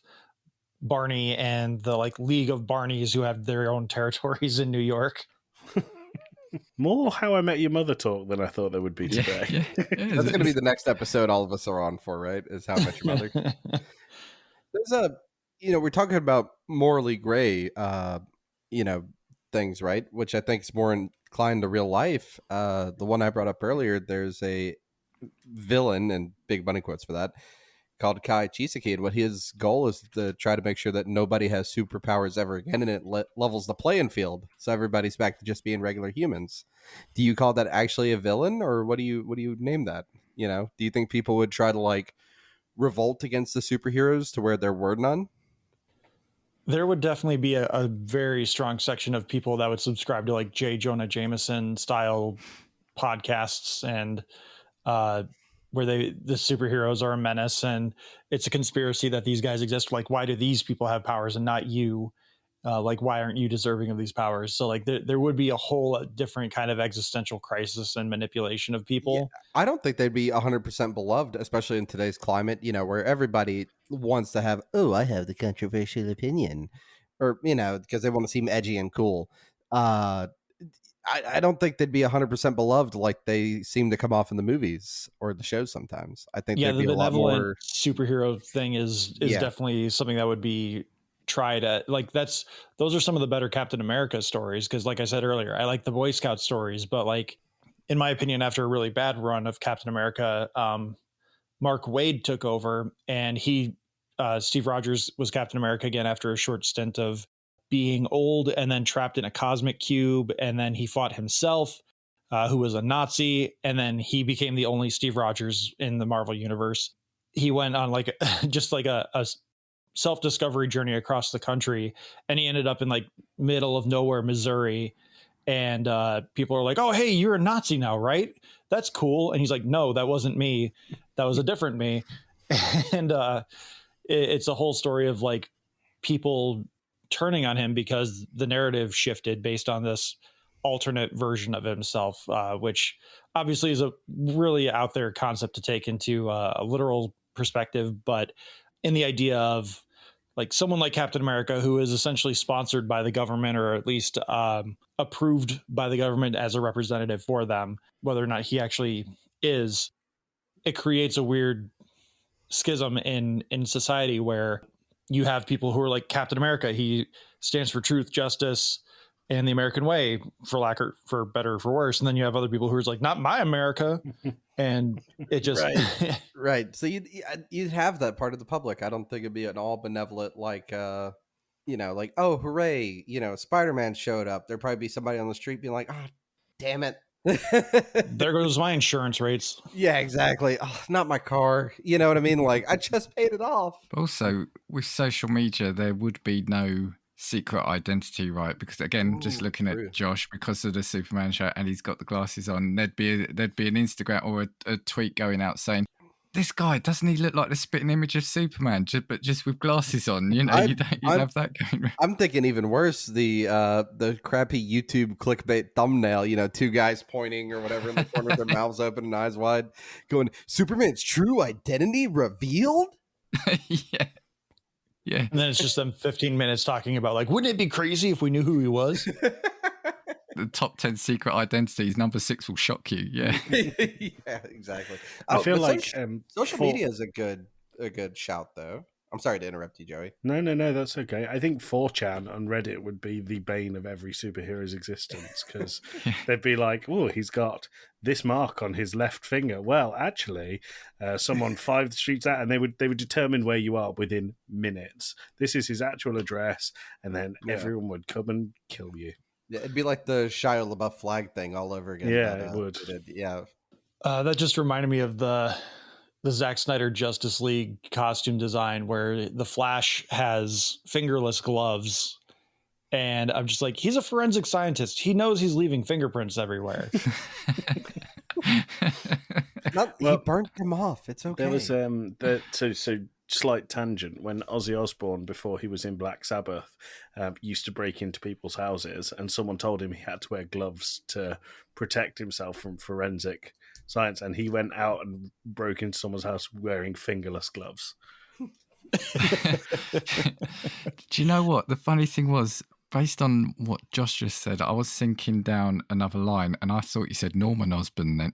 Barney and the like League of Barneys who have their own territories in New York. More How I Met Your Mother talk than I thought there would be today. Yeah. That's going to be the next episode all of us are on for, right? Is How I Met Your Mother. There's we're talking about morally gray, things, right? Which I think is more inclined to real life. The one I brought up earlier, there's a villain, and big money quotes for that, called Kai Chisaki, and what his goal is to try to make sure that nobody has superpowers ever again, and it levels the playing field, so everybody's back to just being regular humans. Do you call that actually a villain, or what do you name that? Do you think people would try to like revolt against the superheroes to where there were none? There would definitely be a very strong section of people that would subscribe to like J. Jonah Jameson style podcasts and where the superheroes are a menace and it's a conspiracy that these guys exist. Like, why do these people have powers and not you? Like, why aren't you deserving of these powers? So like there would be a whole different kind of existential crisis and manipulation of people. Yeah, I don't think they'd be 100% beloved, especially in today's climate, where everybody wants to have, oh, I have the controversial opinion, or, because they want to seem edgy and cool. I don't think they'd be 100% beloved like they seem to come off in the movies or the shows sometimes. I think Yeah, they'd the be a lot benevolent more superhero thing is definitely something that would be tried at. Like those are some of the better Captain America stories, because like I said earlier, I like the Boy Scout stories, but like in my opinion, after a really bad run of Captain America, Mark Waid took over, and Steve Rogers was Captain America again after a short stint of being old and then trapped in a cosmic cube, and then he fought himself, who was a Nazi, and then he became the only Steve Rogers in the Marvel universe. He went on like just like a self-discovery journey across the country, and he ended up in like middle of nowhere Missouri, and people are like, oh hey, you're a Nazi now, right? That's cool. And he's like, no, that wasn't me, that was a different me. And it's a whole story of like people turning on him because the narrative shifted based on this alternate version of himself, which obviously is a really out there concept to take into a literal perspective, but in the idea of like someone like Captain America, who is essentially sponsored by the government, or at least approved by the government as a representative for them, whether or not he actually is, it creates a weird schism in society where you have people who are like Captain America. He stands for truth, justice, and the American way, for better or for worse. And then you have other people who are like, not my America. And it just right. So you'd have that part of the public. I don't think it'd be an all benevolent like like, oh hooray, Spider-Man showed up. There'd probably be somebody on the street being like, oh damn it. There goes my insurance rates. Yeah, exactly. Oh, not my car. You know what I mean? Like, I just paid it off. But also, with social media, there would be no secret identity, right? Because again, just looking at Josh, because of the Superman shirt and he's got the glasses on, there'd be an Instagram or a tweet going out saying, this guy, doesn't he look like the spitting image of Superman, but just with glasses on? You'd have that going. I'm thinking even worse, the crappy YouTube clickbait thumbnail, two guys pointing or whatever in the corner with their mouths open and eyes wide, going, Superman's true identity revealed? Yeah. Yeah. And then it's just them 15 minutes talking about like, wouldn't it be crazy if we knew who he was? The top 10 secret identities, number 6 will shock you. Yeah. Yeah, exactly. I feel like social media is a good shout, though. I'm sorry to interrupt you, Joey. No, that's okay. I think 4chan on Reddit would be the bane of every superhero's existence, because they'd be like, oh, he's got this mark on his left finger. Well, actually, someone 5 streets out, and they would determine where you are within minutes. This is his actual address, and then everyone would come and kill you. Yeah, it'd be like the Shia LaBeouf flag thing all over again. Yeah, it would. Yeah. That just reminded me of the Zack Snyder Justice League costume design where the Flash has fingerless gloves. And I'm just like, he's a forensic scientist. He knows he's leaving fingerprints everywhere. He burnt them off. It's okay. There was so slight tangent, when Ozzy Osbourne, before he was in Black Sabbath, used to break into people's houses, and someone told him he had to wear gloves to protect himself from forensic science, and he went out and broke into someone's house wearing fingerless gloves. Do you know what? The funny thing was, based on what Josh just said, I was thinking down another line, and I thought you said Norman Osborn then,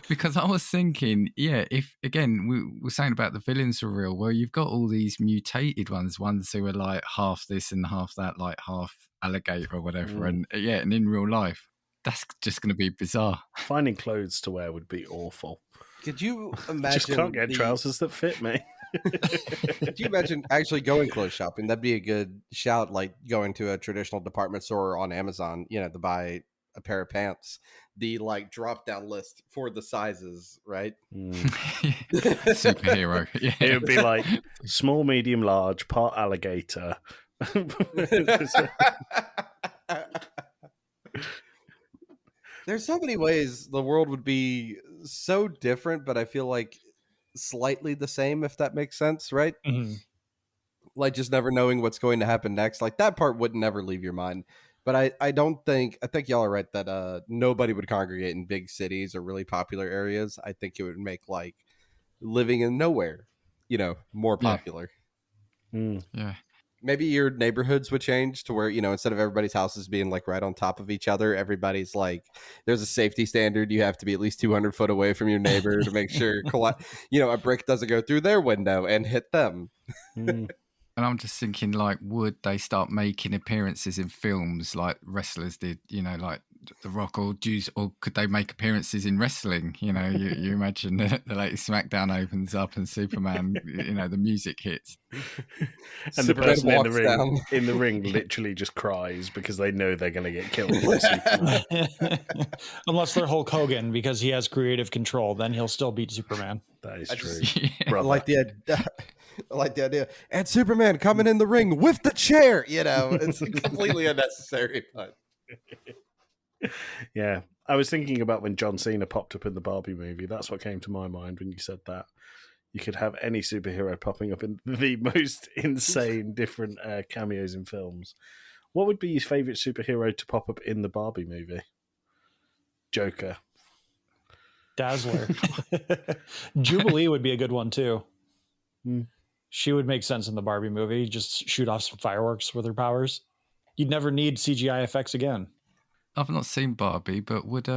because I was thinking, if again we were saying about the villains are real, well, you've got all these mutated ones who are like half this and half that, like half alligator or whatever, and in real life, that's just going to be bizarre. Finding clothes to wear would be awful. Could you imagine? Just can't get trousers that fit me. Could you imagine actually going clothes shopping? That'd be a good shout, like going to a traditional department store on Amazon, to buy a pair of pants. The like drop down list for the sizes, right? Superhero. Yeah. It would be like small, medium, large, part alligator. There's so many ways the world would be so different, but I feel like slightly the same, if that makes sense, right? Mm-hmm. like just never knowing what's going to happen next. Like that part would never leave your mind. But I think y'all are right that nobody would congregate in big cities or really popular areas. I think it would make like living in nowhere, more popular. Yeah. Maybe your neighborhoods would change to where, instead of everybody's houses being like right on top of each other, everybody's like, there's a safety standard. You have to be at least 200 foot away from your neighbor to make sure, a brick doesn't go through their window and hit them. And I'm just thinking, like, would they start making appearances in films like wrestlers did, like The Rock or Juice, or could they make appearances in wrestling? You imagine the latest SmackDown opens up and Superman, the music hits. And the person in the ring literally just cries because they know they're going to get killed by Superman. Unless they're Hulk Hogan, because he has creative control, then he'll still beat Superman. That is true. I like the idea. And Superman coming in the ring with the chair, it's completely unnecessary. But yeah, I was thinking about when John Cena popped up in the Barbie movie. That's what came to my mind when you said that. You could have any superhero popping up in the most insane different cameos in films. What would be your favourite superhero to pop up in the Barbie movie? Joker. Dazzler. Jubilee would be a good one too. She would make sense in the Barbie movie. Just shoot off some fireworks with her powers. You'd never need CGI effects again. I've not seen Barbie, but would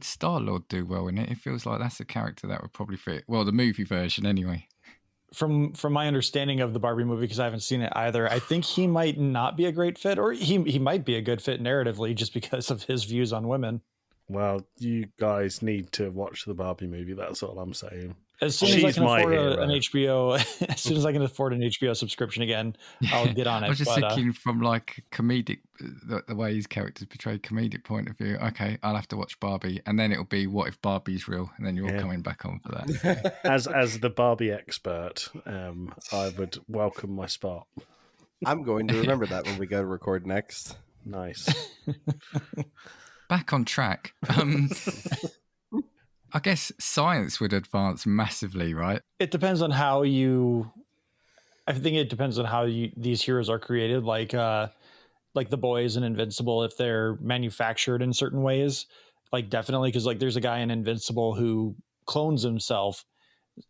Star-Lord do well in it? It feels like that's a character that would probably fit. Well, the movie version anyway. From my understanding of the Barbie movie, because I haven't seen it either, I think he might not be a great fit, or he might be a good fit narratively just because of his views on women. Well, you guys need to watch the Barbie movie. That's all I'm saying. As soon as I can afford an HBO, as soon as I can afford an HBO subscription again, I'll get on it. I was just thinking from like comedic, the way his characters portray comedic point of view. Okay, I'll have to watch Barbie, and then it'll be what if Barbie's real, and then you're coming back on for that. As the Barbie expert, I would welcome my spot. I'm going to remember that when we go to record next. Nice. Back on track. I guess science would advance massively, right? It depends on how I think it depends on how these heroes are created. Like the Boys and Invincible, if they're manufactured in certain ways, like definitely, because like there's a guy in Invincible who clones himself,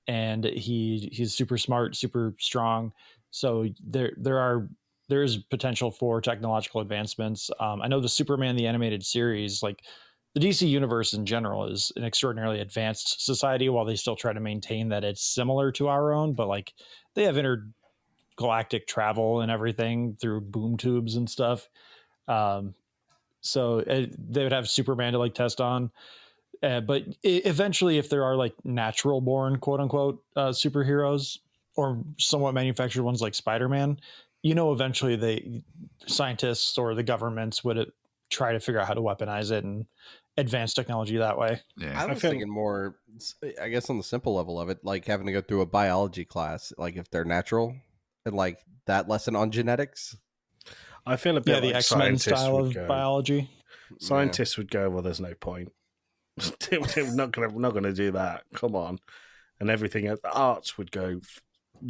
and he's super smart, super strong. So there is potential for technological advancements. I know the Superman the Animated Series, like the DC universe in general, is an extraordinarily advanced society, while they still try to maintain that it's similar to our own, but like they have intergalactic travel and everything through boom tubes and stuff. So they would have Superman to like test on. But eventually, if there are like natural born, quote unquote, superheroes or somewhat manufactured ones like Spider-Man, eventually scientists or the governments would try to figure out how to weaponize it and advance technology that way. Yeah, I was thinking more, I guess, on the simple level of it, like having to go through a biology class, like if they're natural, and like that lesson on genetics. I feel a bit the like X-Men style of biology. Scientists would go, well, there's no point. We're not going to do that. Come on. And everything else, the arts would go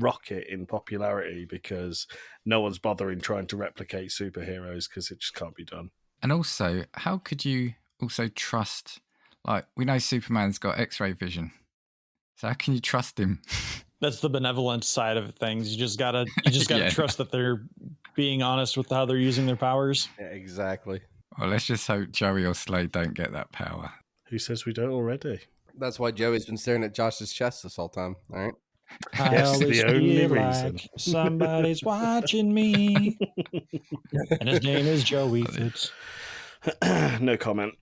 rocket in popularity because no one's bothering trying to replicate superheroes because it just can't be done. And also, how could you also trust, like, we know Superman's got X-ray vision, so how can you trust him? That's the benevolent side of things. You just gotta trust that they're being honest with how they're using their powers. Yeah, exactly. Well, let's just hope Joey or Slade don't get that power. Who says we don't already? That's why Joey's been staring at Josh's chest this whole time. All right. Yes, the only reason. Like somebody's watching me. And his name is Joey Fitz. No comment.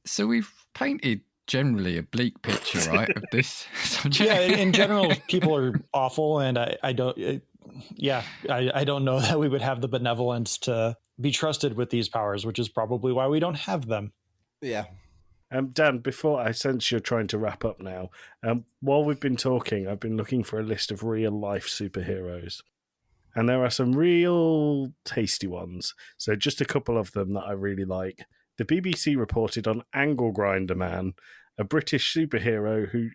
So we've painted generally a bleak picture, right, of this subject? Yeah, in general, people are awful, and I don't know that we would have the benevolence to be trusted with these powers, which is probably why we don't have them. Yeah. Dan, before I sense you're trying to wrap up now, while we've been talking, I've been looking for a list of real-life superheroes. And there are some real tasty ones. So just a couple of them that I really like. The BBC reported on Angle Grinder Man, a British superhero who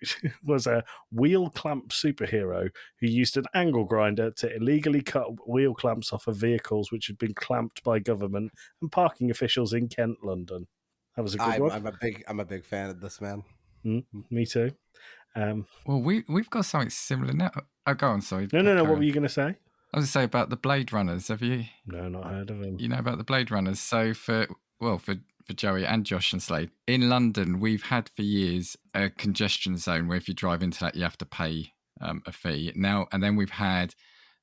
was a wheel clamp superhero who used an angle grinder to illegally cut wheel clamps off of vehicles which had been clamped by government and parking officials in Kent, London. That was a good one. I'm a big fan of this, man. Me too. Well, we've got something similar now. Oh, go on, sorry. No. What were you going to say? I was going to say about the Blade Runners. Have you? No, not heard of them. You know about the Blade Runners? So for Joey and Josh and Slade, in London, we've had for years a congestion zone where if you drive into that, you have to pay a fee. Now, and then we've had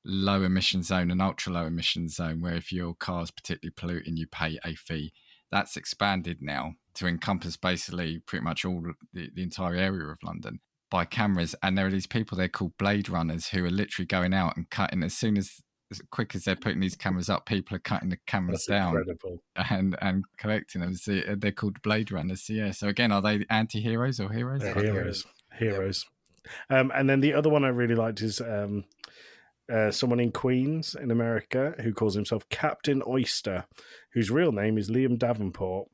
low emission zone and ultra low emission zone where if your car's particularly polluting, you pay a fee. That's expanded now to encompass basically pretty much all the entire area of London by cameras. And there are these people there called Blade Runners who are literally going out and cutting as quick as they're putting these cameras up, people are cutting the cameras down and collecting them. So they're called Blade Runners. So, yeah. So again, are they anti-heroes or heroes? They're heroes. And then the other one I really liked is someone in Queens in America who calls himself Captain Oyster, whose real name is Liam Davenport.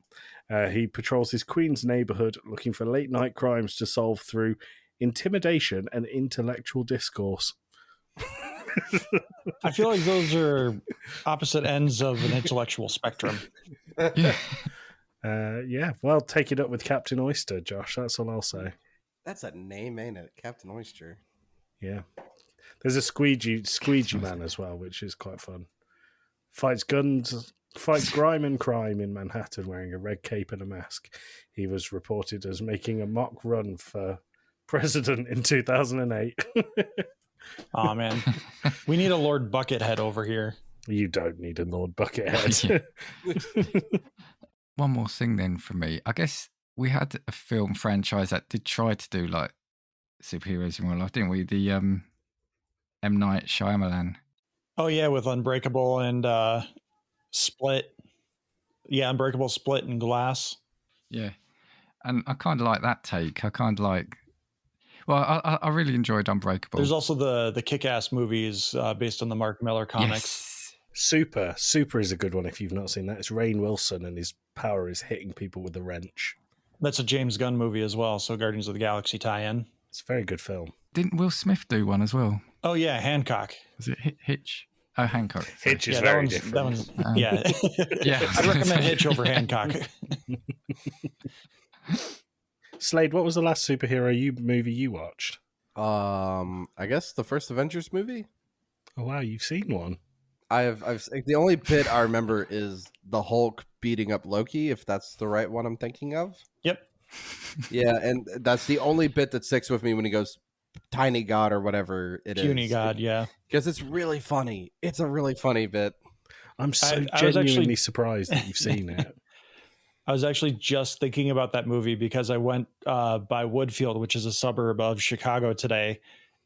He patrols his Queens neighborhood looking for late night crimes to solve through intimidation and intellectual discourse. I feel like those are opposite ends of an intellectual spectrum. Yeah. Well, take it up with Captain Oyster, Josh. That's all I'll say. That's a name, ain't it? Captain Oyster. Yeah. There's a squeegee man as well, which is quite fun. Fights grime and crime in Manhattan wearing a red cape and a mask. He was reported as making a mock run for president in 2008. Oh man, we need a Lord Buckethead over here. You don't need a Lord Buckethead. One more thing then for me. I guess we had a film franchise that did try to do like superheroes in real life, didn't we? The M. Night Shyamalan. Oh yeah, with Unbreakable and Split. Yeah, Unbreakable, Split, and Glass. Yeah, and I kind of like that take. I kind of like. Well, I really enjoyed Unbreakable. There's also the Kick-Ass movies based on the Mark Millar comics. Yes. Super is a good one if you've not seen that. It's Rainn Wilson and his power is hitting people with a wrench. That's a James Gunn movie as well, so Guardians of the Galaxy tie-in. It's a very good film. Didn't Will Smith do one as well? Oh yeah, Hancock. Was it Hitch? Oh, Hancock. Sorry. Hitch is very different. That one's yeah. Yeah. I'd recommend Hitch over Hancock. Slade, what was the last superhero movie you watched? I guess the first Avengers movie. Oh wow, you've seen one. I've the only bit I remember is the Hulk beating up Loki, if that's the right one I'm thinking of. Yep. Yeah, and that's the only bit that sticks with me when he goes tiny god or whatever it is. Puny god, yeah. Because it's really funny. It's a really funny bit. I'm so genuinely surprised that you've seen it. I was actually just thinking about that movie because I went by Woodfield, which is a suburb of Chicago today,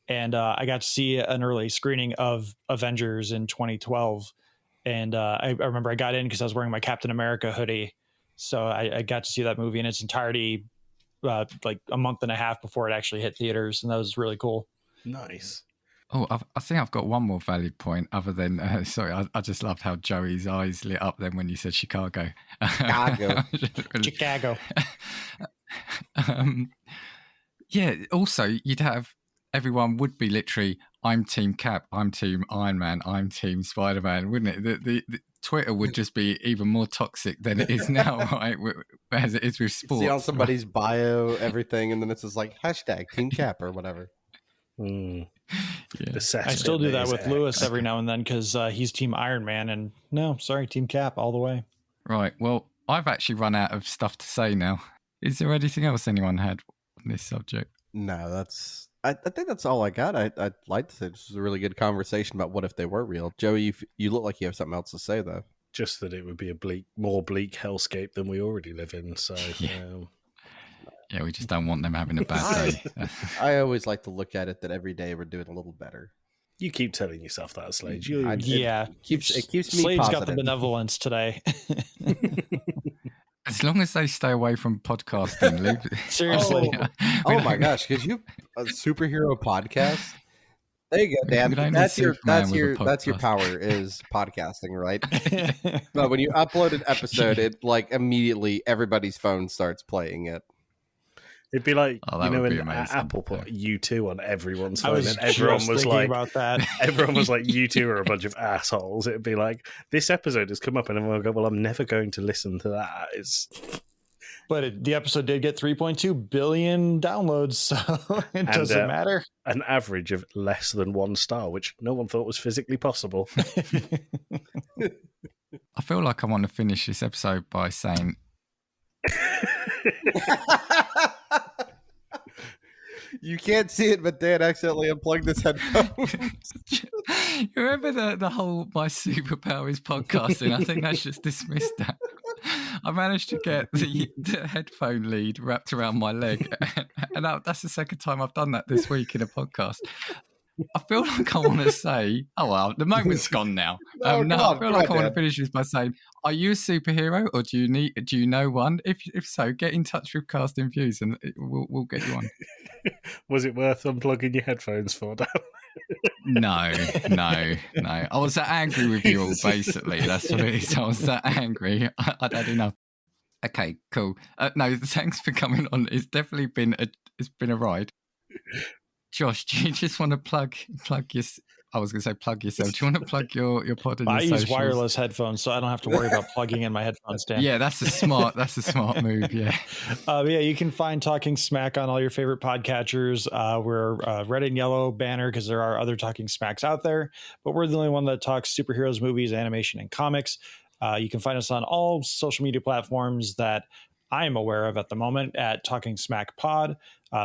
and I got to see an early screening of Avengers in 2012. And I remember I got in because I was wearing my Captain America hoodie. So I got to see that movie in its entirety like a month and a half before it actually hit theaters. And that was really cool. Nice. Oh, I think I've got one more valid point other than, sorry, I just loved how Joey's eyes lit up then when you said Chicago. Chicago. Yeah, also, you'd have, everyone would be literally, I'm Team Cap, I'm Team Iron Man, I'm Team Spider-Man, wouldn't it? The Twitter would just be even more toxic than it is now, right? As it is with sports. See on somebody's bio, everything, and then it's just like hashtag Team Cap or whatever. Yeah. I still do that with Lewis every now and then because he's Team Iron Man, and no, sorry, Team Cap all the way. Right. Well, I've actually run out of stuff to say now. Is there anything else anyone had on this subject? No, that's. I think that's all I got. I'd like to say this was a really good conversation about what if they were real. Joey, you look like you have something else to say though. Just that it would be a more bleak hellscape than we already live in. So. Yeah, we just don't want them having a bad day. I always like to look at it that every day we're doing a little better. You keep telling yourself that, Slade. It keeps me Slade's positive. got the benevolence today. As long as they stay away from podcasting, Seriously. Oh my gosh, because you a superhero podcast. There you go, Dan. That's your power is podcasting, right? But when you upload an episode, it like immediately everybody's phone starts playing it. It'd be like, Oh, that you know, would be when amazing. Apple put U2 on everyone's I phone, was and everyone just was thinking like, about that. everyone was like, U2 are a bunch of assholes. It'd be like, this episode has come up, and everyone would go, well, I'm never going to listen to that. It's... But the episode did get 3.2 billion downloads, so it doesn't matter. An average of less than 1 star, which no one thought was physically possible. I feel like I want to finish this episode by saying, You can't see it, but Dan accidentally unplugged his headphones. you remember the whole My Superpower is podcasting? I think that's just dismissed that. I managed to get the headphone lead wrapped around my leg, and that's the second time I've done that this week in a podcast. I feel like I want to say, oh well, the moment's gone now. I feel like I want to finish this by saying, are you a superhero, or do you know one? If so, get in touch with Casting Views, and we'll get you on. Was it worth unplugging your headphones for, Dan? No. I was that angry with you all, basically. That's what it is. I was that angry. I'd had enough. Okay, cool. No, thanks for coming on. It's definitely been a ride. Josh, do you just want to plug your... I was going to say plug yourself. Do you want to plug your pod and your I socials? use wireless headphones, so I don't have to worry about plugging in my headphones, Dan. Yeah, that's a smart move, yeah. Yeah, you can find Talking Smack on all your favorite podcatchers. We're red and yellow banner because there are other Talking Smacks out there, but we're the only one that talks superheroes, movies, animation, and comics. You can find us on all social media platforms that I am aware of at the moment at Talking Smack Pod.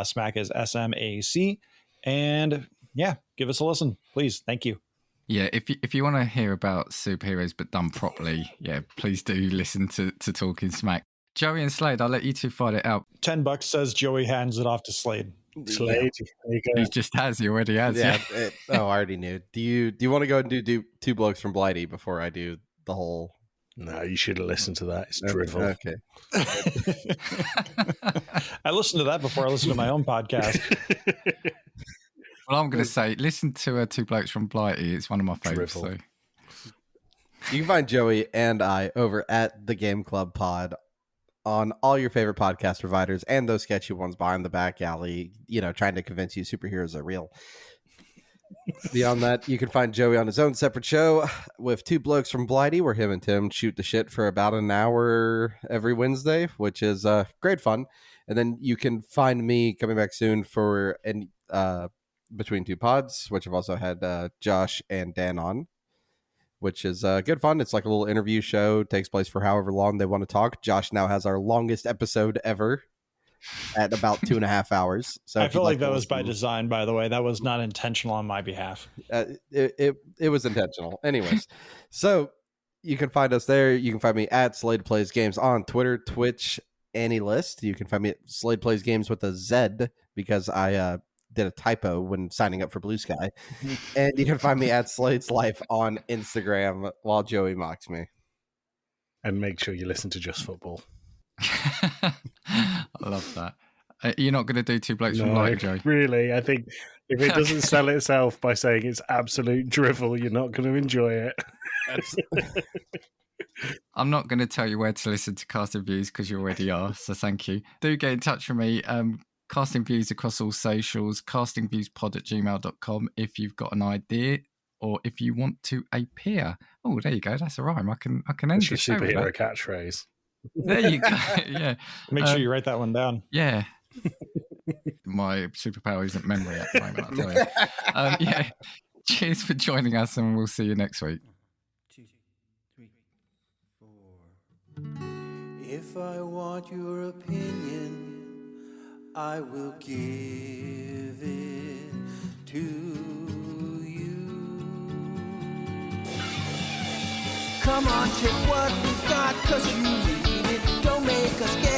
Smack is SMAC. And yeah, give us a listen, please. Thank you. Yeah, if you want to hear about superheroes but done properly, yeah, please do listen to Talking Smack. Joey and Slade, I'll let you two fight it out. $10 says Joey hands it off to Slade. Slade, there you go. He already has. Yeah. I already knew. Do you want to go and do 2 blokes from Blighty before I do the whole? No, you should have listened to that. It's drivel. Okay. I listened to that before I listened to my own podcast. Well, I'm going to say, listen to 2 blokes from Blighty. It's one of my favorites. So. You can find Joey and I over at the Game Club Pod on all your favorite podcast providers and those sketchy ones behind the back alley, trying to convince you superheroes are real. Beyond that, you can find Joey on his own separate show with 2 blokes from Blighty, where him and Tim shoot the shit for about an hour every Wednesday, which is great fun. And then you can find me coming back soon for Between 2 Pods, which I've also had Josh and Dan on, which is good fun. It's like a little interview show. It takes place for however long they want to talk. Josh now has our longest episode ever at about 2.5 hours. So I feel like that was by design, by the way. That was not intentional on my behalf. It was intentional. Anyways, so you can find us there. You can find me at Slade Plays Games on Twitter, Twitch, any list. You can find me at Slade Plays Games with a Z because I did a typo when signing up for Blue Sky. And you can find me at Slade's Life on Instagram while Joey mocks me. And make sure you listen to Just Football. I love that. You're not going to do 2 blokes from Blighty, Joey? Really, I think if it doesn't sell itself by saying it's absolute drivel, you're not going to enjoy it. I'm not going to tell you where to listen to Casting Views because you already are, so thank you. Do get in touch with me. Casting Views across all socials, castingviewspod@gmail.com if you've got an idea or if you want to appear. Oh, there you go. That's a rhyme. I can end It's the show your with superhero that. catchphrase. There you go. Yeah. Make sure you write that one down. Yeah. My superpower isn't memory at the moment, I'll tell you. Yeah. Cheers for joining us, and we'll see you next week. 2, 3, 4. If I want your opinion, I will give it to you. Come on, take what we've got, 'cause you need it. Don't make us get